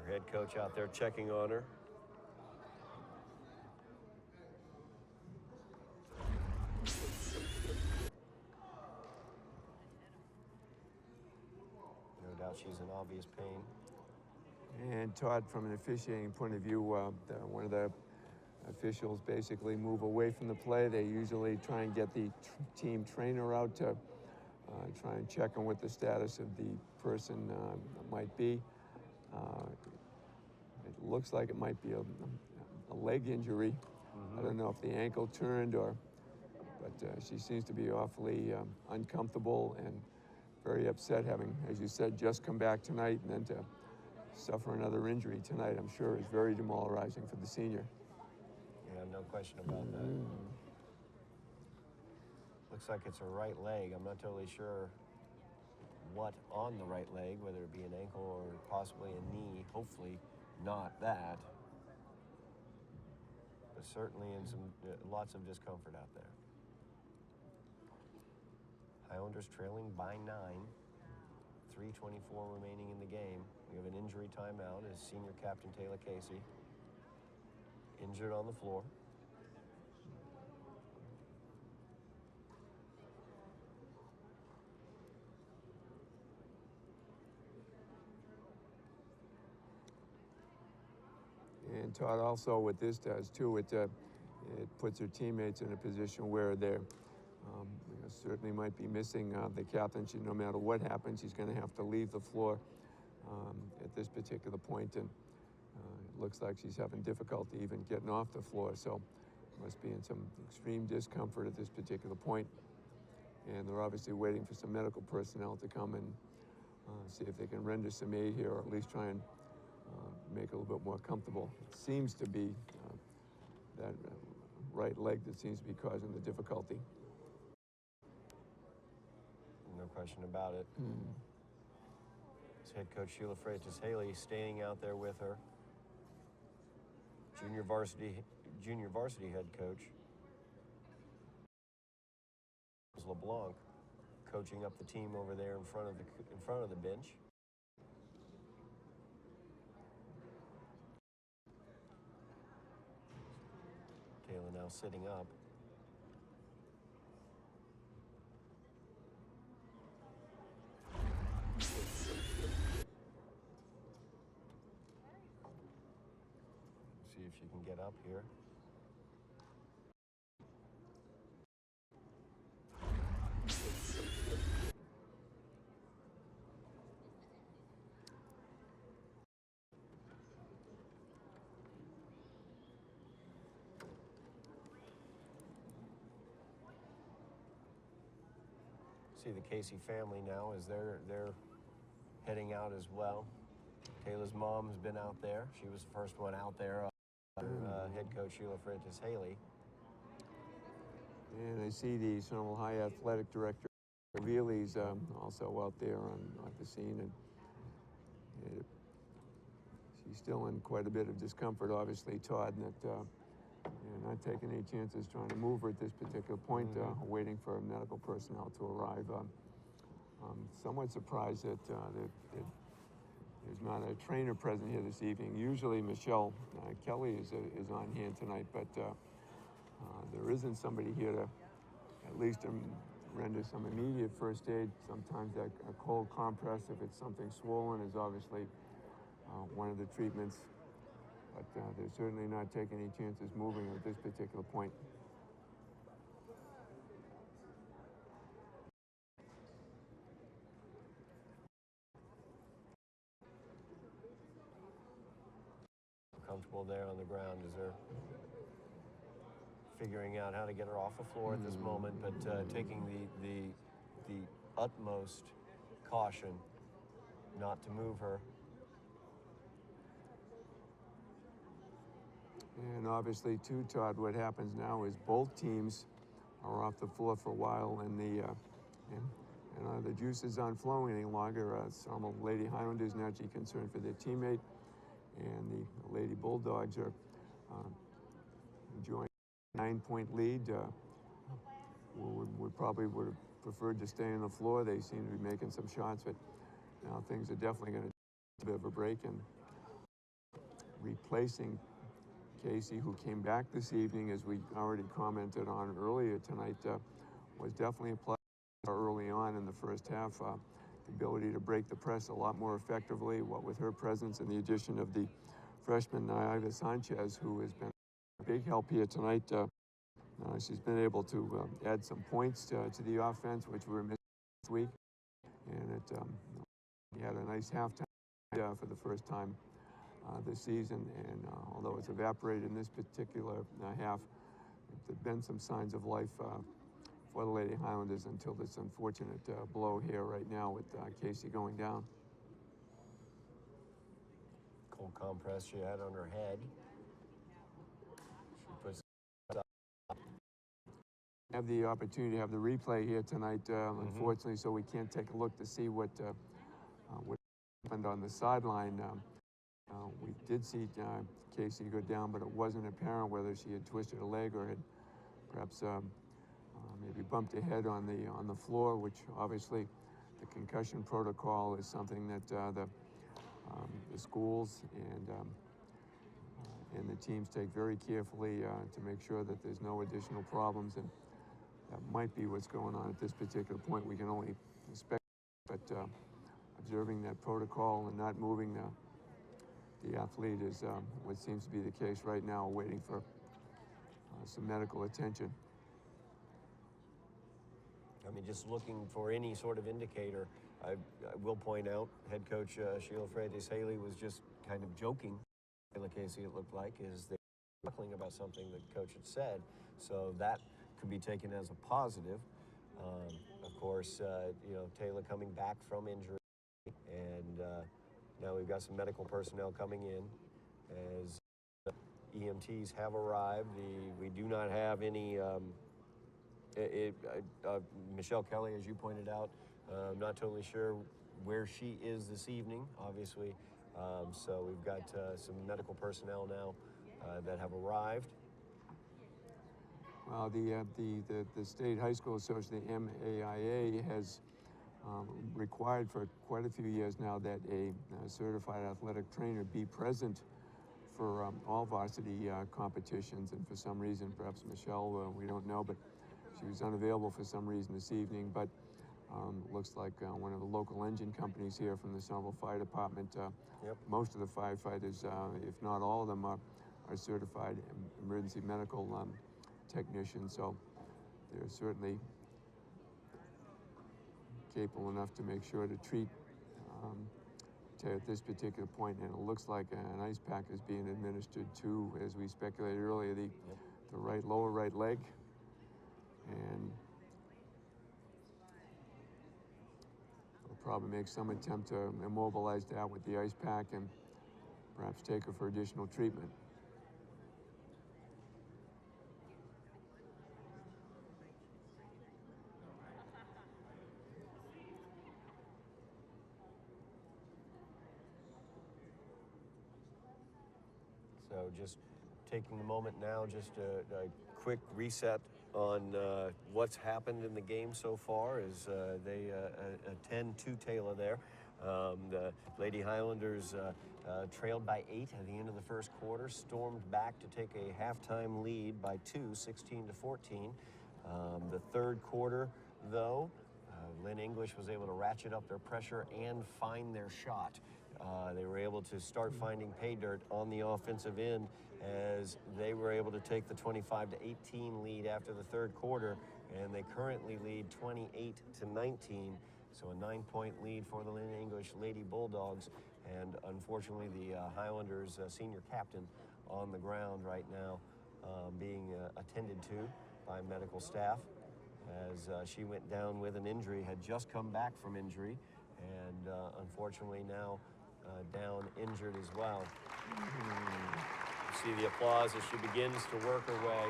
Her head coach out there checking on her. She's in obvious pain. And Todd, from an officiating point of view, one of the officials basically move away from the play. They usually try and get the team trainer out to try and check on what the status of the person might be. It looks like it might be a leg injury. I don't know if the ankle turned but she seems to be awfully uncomfortable and very upset, having, as you said, just come back tonight, and then to suffer another injury tonight, I'm sure, is very demoralizing for the senior. Yeah, no question about that. Looks like it's a right leg. I'm not totally sure what on the right leg, whether it be an ankle or possibly a knee. Hopefully not that. But certainly in lots of discomfort out there. Highlanders trailing by 9. 3:24 remaining in the game. We have an injury timeout as senior captain Taylor Casey injured on the floor. And Todd, also what this does too, it puts her teammates in a position where they're certainly might be missing the captain. No matter what happens, she's going to have to leave the floor at this particular point, and it looks like she's having difficulty even getting off the floor. So must be in some extreme discomfort at this particular point. And they're obviously waiting for some medical personnel to come and see if they can render some aid here, or at least try and make it a little bit more comfortable. It seems to be that right leg that seems to be causing the difficulty. No question about it. It's head coach Sheila Freitas-Haley staying out there with her. Junior varsity head coach LeBlanc coaching up the team over there in front of the bench. Taylor now sitting up. See if she can get up here. See the Casey family now as they're heading out as well. Taylor's mom's been out there. She was the first one out there. Head coach Sheila Freitas-Haley. And I see the Somerville High Athletic Director Veely's also out there on the scene, and she's still in quite a bit of discomfort, obviously, Todd, and that not taking any chances trying to move her at this particular point, waiting for medical personnel to arrive. I'm somewhat surprised that there's not a trainer present here this evening. Usually Michelle Kelly is on hand tonight, but there isn't somebody here to at least render some immediate first aid. Sometimes a cold compress, if it's something swollen, is obviously one of the treatments. But they're certainly not taking any chances moving at this particular point. Comfortable there on the ground as they're figuring out how to get her off the floor at this moment, but taking the utmost caution not to move her. And obviously, too, Todd, what happens now is both teams are off the floor for a while, and the juices aren't flowing any longer. Some Lady Highlanders naturally concerned for their teammate, and the Lady Bulldogs are enjoying a 9-point lead. We probably would have preferred to stay on the floor. They seem to be making some shots, but now things are definitely going to take a bit of a break. And replacing Casey, who came back this evening, as we already commented on earlier tonight, was definitely a plus early on in the first half. The ability to break the press a lot more effectively, what with her presence and the addition of the freshman Naiva Sanchez, who has been a big help here tonight. She's been able to add some points to the offense, which we were missing this week. And we had a nice halftime for the first time this season, and although it's evaporated in this particular half, there've been some signs of life for the Lady Highlanders until this unfortunate blow here right now with Casey going down. Cold compress she had on her head. She puts Have the opportunity to have the replay here tonight, unfortunately, so we can't take a look to see what happened on the sideline. We did see Casey go down, but it wasn't apparent whether she had twisted a leg or had perhaps maybe bumped her head on the floor, which obviously the concussion protocol is something that the the schools and the teams take very carefully to make sure that there's no additional problems, and that might be what's going on at this particular point. We can only speculate, but observing that protocol and not moving the athlete is what seems to be the case right now, waiting for some medical attention. I mean, just looking for any sort of indicator, I will point out, head coach Sheila Freitas-Haley was just kind of joking. Taylor Casey, it looked like, is they were chuckling about something that coach had said, so that could be taken as a positive. Of course, you know, Taylor coming back from injury, and now we've got some medical personnel coming in as EMTs have arrived. We do not have any. Michelle Kelly, as you pointed out, not totally sure where she is this evening, obviously. So we've got some medical personnel now that have arrived. Well, the State High School Association, the MAIA, has required for quite a few years now that a certified athletic trainer be present for all varsity competitions, and for some reason, perhaps Michelle, we don't know, but she was unavailable for some reason this evening. But looks like one of the local engine companies here from the Somerville Fire Department, most of the firefighters, if not all of them, are certified emergency medical technicians, so they're certainly capable enough to make sure to treat at this particular point. And it looks like an ice pack is being administered to, as we speculated earlier, the lower right leg, and we'll probably make some attempt to immobilize that with the ice pack and perhaps take her for additional treatment. So just taking a moment now, just a quick reset on what's happened in the game so far as they attend to Taylor there. The Lady Highlanders trailed by 8 at the end of the first quarter, stormed back to take a halftime lead by 2, 16-14. The third quarter, though, Lynn English was able to ratchet up their pressure and find their shot. They were able to start finding pay dirt on the offensive end as they were able to take the 25-18 lead after the third quarter, and they currently lead 28-19. So a 9-point lead for the Lynn English Lady Bulldogs, and unfortunately the Highlanders senior captain on the ground right now, being attended to by medical staff as she went down with an injury, had just come back from injury, and unfortunately now down injured as well. You see the applause as she begins to work her way.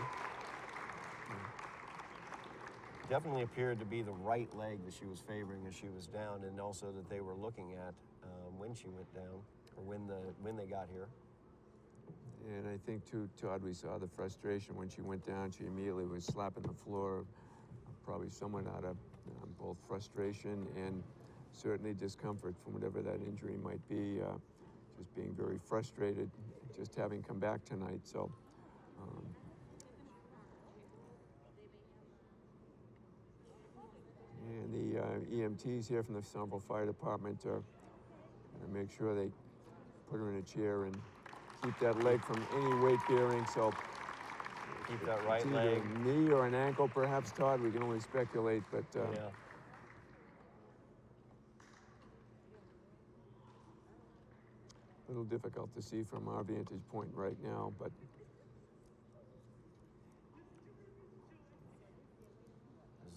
Definitely appeared to be the right leg that she was favoring as she was down, and also that they were looking at when she went down, or when they got here. And I think too, Todd, we saw the frustration when she went down. She immediately was slapping the floor, probably somewhat out of both frustration and certainly discomfort from whatever that injury might be, just being very frustrated, just having come back tonight. So and the EMTs here from the Somerville Fire Department are going to make sure they put her in a chair and keep that leg from any weight bearing. So keep that right it's leg. either a knee or an ankle, perhaps, Todd. We can only speculate, but Yeah. a little difficult to see from our vantage point right now, but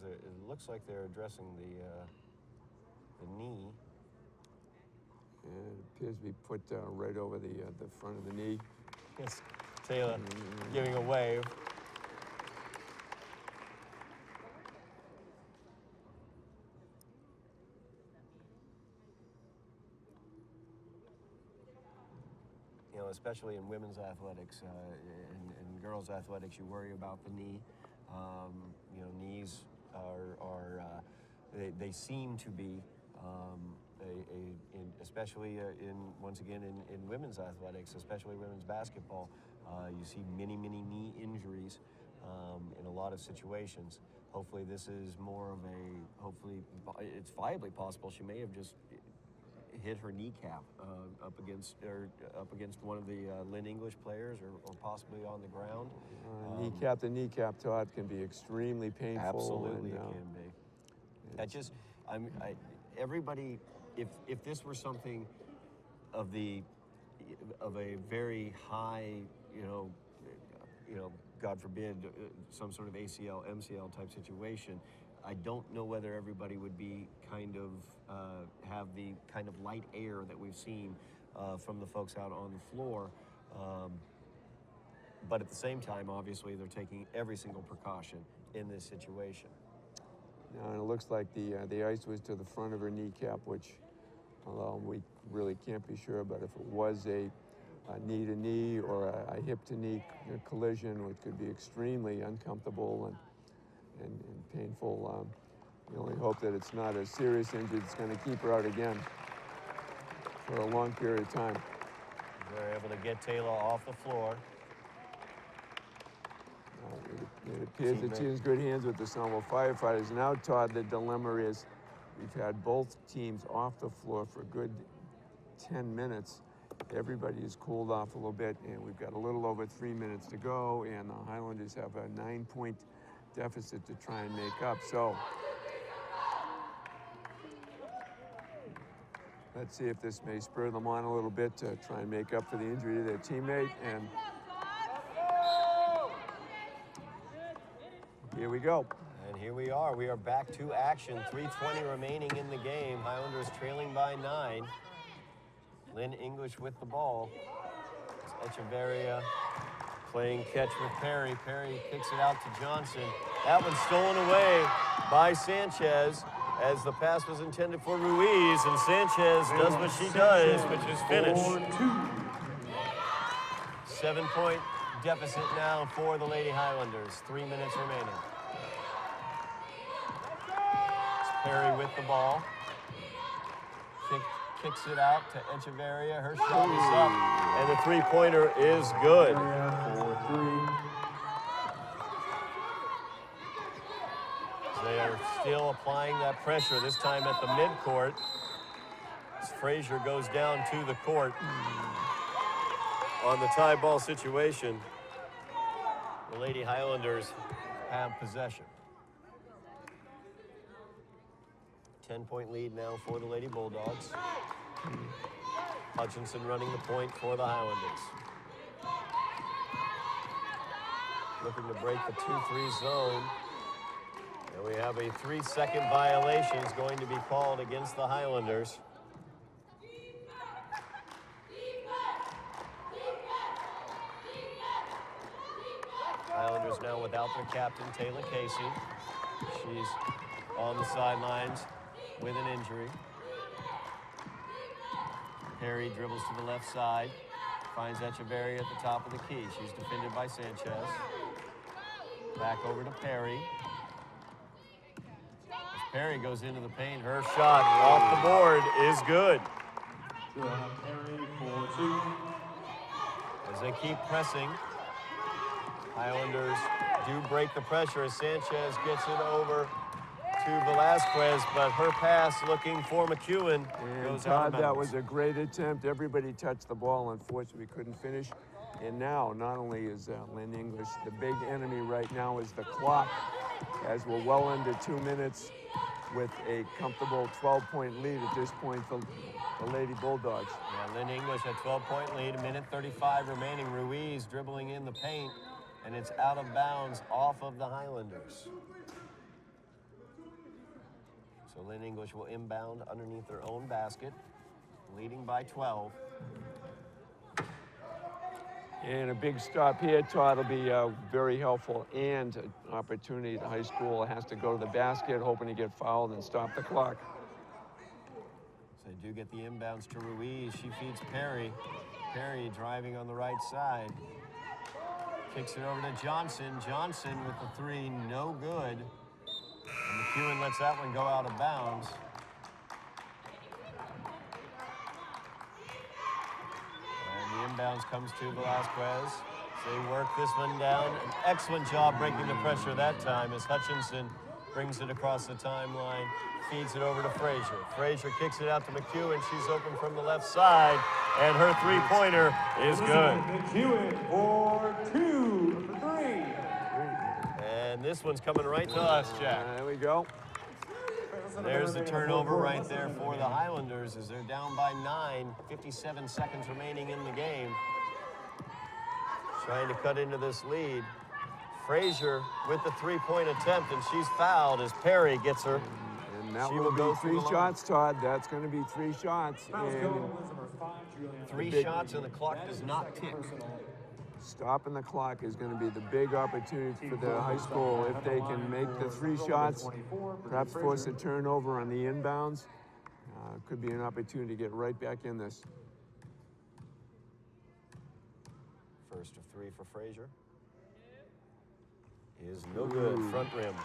It looks like they're addressing the knee. and it appears to be put right over the front of the knee. Yes, Taylor giving a wave. You know, especially in women's athletics and girls' athletics, you worry about the knee. You know, knees they seem to be especially once again in women's athletics, especially women's basketball. You see many knee injuries in a lot of situations. Hopefully this is more of hopefully it's viably possible she may have just hit her kneecap up against one of the Lynn English players, or possibly on the ground. Kneecap to kneecap, Todd, can be extremely painful. Absolutely, it can be. Everybody, if this were something of a very high, God forbid, some sort of ACL, MCL type situation, I don't know whether everybody would be have the kind of light air that we've seen from the folks out on the floor. But at the same time, obviously, they're taking every single precaution in this situation. Now, and it looks like the ice was to the front of her kneecap, which, although we really can't be sure, but if it was a knee-to-knee or a hip-to-knee collision, which could be extremely uncomfortable and painful. We only hope that it's not a serious injury that's going to keep her out again for a long period of time. They're able to get Taylor off the floor. It appears that she's in good hands with the Somerville firefighters. Now, Todd, the dilemma is we've had both teams off the floor for a good 10 minutes. Everybody has cooled off a little bit, and we've got a little over 3 minutes to go, and the Highlanders have a 9-point deficit to try and make up. So let's see if this may spur them on a little bit to try and make up for the injury to their teammate. And here we go. And here we are. We are back to action. 3:20 remaining in the game. Highlanders trailing by 9. Lynn English with the ball. It's Echeverria playing catch with Perry. Perry kicks it out to Johnson. That one's stolen away by Sanchez as the pass was intended for Ruiz, and Sanchez does what she does, which is finish. 7-point deficit now for the Lady Highlanders. 3 minutes remaining. It's Perry with the ball. Kicks it out to Echeverria. Her shot is up, and the three-pointer is good. They are still applying that pressure, this time at the midcourt. As Frazier goes down to the court on the tie ball situation. The Lady Highlanders have possession. 10-point lead now for the Lady Bulldogs. Hutchinson running the point for the Highlanders. Looking to break the 2-3 zone. And we have a 3-second violation is going to be called against the Highlanders. Highlanders now without their captain, Taylor Casey. She's on the sidelines with an injury. Perry dribbles to the left side, finds Echeverria at the top of the key. She's defended by Sanchez. Back over to Perry. As Perry goes into the paint, her shot off the board is good. Perry for 2. As they keep pressing, Highlanders do break the pressure as Sanchez gets it over to Velasquez, but her pass looking for McEwen goes out of bounds. That was a great attempt. Everybody touched the ball. Unfortunately, we couldn't finish. And now, not only is Lynn English, the big enemy right now is the clock, as we're well under 2 minutes with a comfortable 12-point lead at this point for the Lady Bulldogs. Yeah, Lynn English a 12-point lead, 1:35 remaining. Ruiz dribbling in the paint, and it's out of bounds off of the Highlanders. So Lynn English will inbound underneath their own basket, leading by 12. And a big stop here, Todd, will be very helpful, and an opportunity. The high school has to go to the basket, hoping to get fouled and stop the clock. So they do get the inbounds to Ruiz. She feeds Perry. Perry driving on the right side. Kicks it over to Johnson. Johnson with the three, no good. And McEwen lets that one go out of bounds. Inbounds comes to Velasquez. They work this one down. An excellent job breaking the pressure that time as Hutchinson brings it across the timeline, feeds it over to Frazier. Frazier kicks it out to McEwen. She's open from the left side, and her three-pointer is good. McEwen for 2 for 3. And this one's coming right to us, Jack. There we go. There's the turnover right there for the Highlanders as they're down by 9, 57 seconds remaining in the game. Trying to cut into this lead. Frazier with the three-point attempt, and she's fouled as Perry gets her. And that She will will go be through 3 the line. shots, Todd. That's going to be 3 shots. Fouls And go on number 5, Julian. Three shots and the clock does not tick. stopping the clock is going to be the big opportunity for the high school. If they can make the 3 shots, perhaps force a turnover on the inbounds, could be an opportunity to get right back in this. First of 3 for Frazier. Is no good, front rim.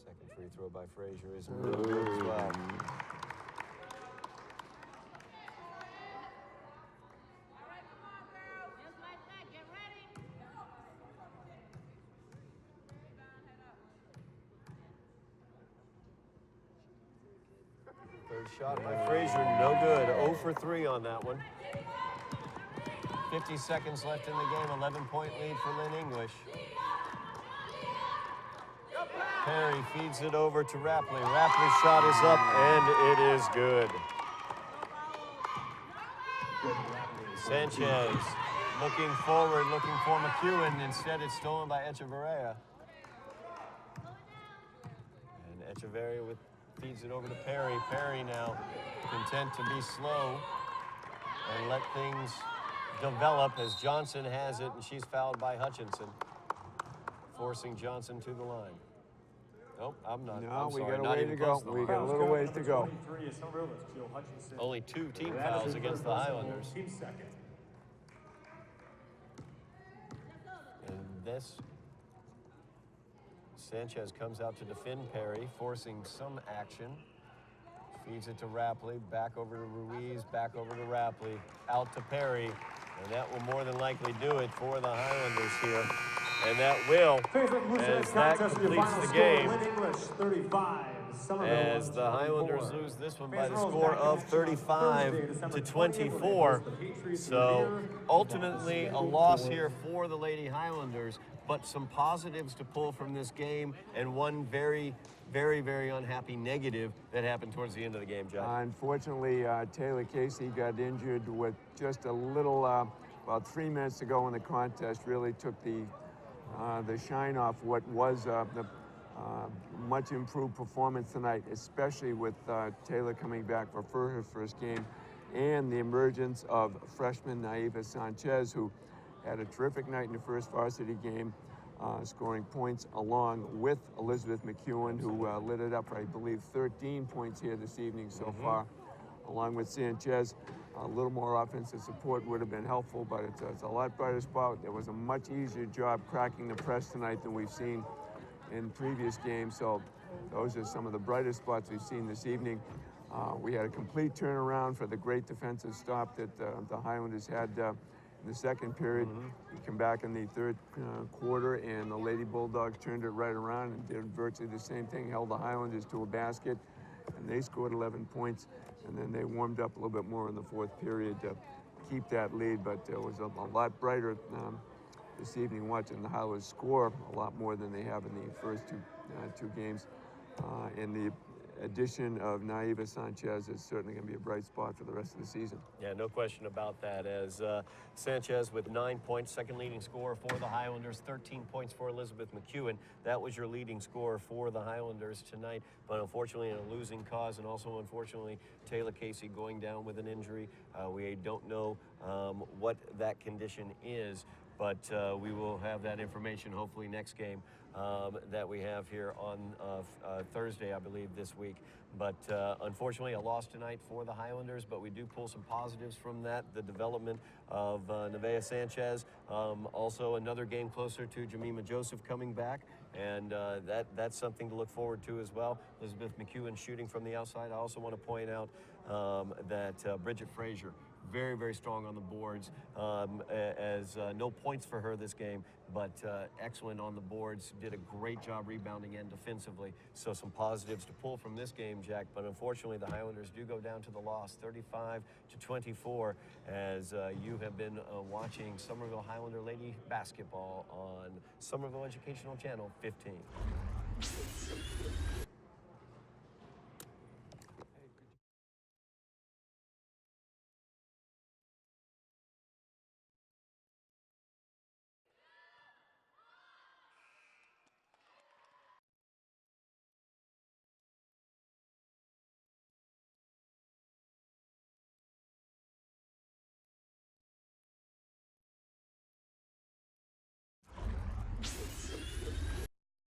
Second free throw by Frazier is no good as well. Just like that. Get ready. Third shot by Frazier, no good. 0 for 3 on that one. 50 seconds left in the game, 11-point lead for Lynn English. Perry feeds it over to Rapley. Rapley's shot is up, and it is good. Sanchez looking forward, looking for McEwen. Instead, it's stolen by Echeverria. And Echeverria feeds it over to Perry. Perry now content to be slow and let things develop as Johnson has it, and she's fouled by Hutchinson, forcing Johnson to the line. Nope, I'm not. No, I'm we sorry, got a not way even to close go. to the We line. got a little ways to go. 23 is Somerville. That's Jill Hutchinson. Only 2 team That is fouls his against third the personal, Highlanders. team second. And this, Sanchez comes out to defend Perry, forcing some action. Feeds it to Rapley, back over to Ruiz, back over to Rapley, out to Perry, and that will more than likely do it for the Highlanders here. And that will, as that completes the game, Lynn English 35. Somerville as the Highlanders 24. lose this one by Fans the rolls score back in of action on 35 Thursday, December to 20th, 24. the Patriots So here. ultimately a loss here for the Lady Highlanders, but some positives to pull from this game and one very, very, very unhappy negative that happened towards the end of the game, John. Unfortunately, Taylor Casey got injured with just a little, about 3 minutes to go in the contest. Really took the shine off what was the much improved performance tonight, especially with Taylor coming back for her first game, and the emergence of freshman Naiva Sanchez, who had a terrific night in the first varsity game, scoring points along with Elizabeth McEwen, who lit it up for, I believe, 13 points here this evening so far, along with Sanchez. A little more offensive support would have been helpful, but it's a lot brighter spot. It was a much easier job cracking the press tonight than we've seen in previous games, so those are some of the brightest spots we've seen this evening. We had a complete turnaround for the great defensive stop that the Highlanders had in the second period. We come back in the third quarter, and the Lady Bulldogs turned it right around and did virtually the same thing, held the Highlanders to a basket, and they scored 11 points, and then they warmed up a little bit more in the fourth period to keep that lead, but it was a lot brighter this evening watching the Highlanders score a lot more than they have in the first two games. And the addition of Naiva Sanchez is certainly going to be a bright spot for the rest of the season. Yeah, no question about that, as Sanchez with 9 points, second leading scorer for the Highlanders, 13 points for Elizabeth McEwen. That was your leading scorer for the Highlanders tonight, but unfortunately in a losing cause, and also unfortunately Taylor Casey going down with an injury. We don't know what that condition is, but we will have that information hopefully next game. that we have here on Thursday, I believe, this week. But unfortunately, a loss tonight for the Highlanders, but we do pull some positives from that. The development of Nevaeh Sanchez, also another game closer to Jemima Joseph coming back, and that's something to look forward to as well. Elizabeth McEwen shooting from the outside. I also want to point out that Bridget Frazier, very, very strong on the boards, as no points for her this game, but excellent on the boards, did a great job rebounding and defensively. So some positives to pull from this game, Jack, but unfortunately the Highlanders do go down to the loss, 35-24, as you have been watching Somerville Highlander Lady Basketball on Somerville Educational Channel 15.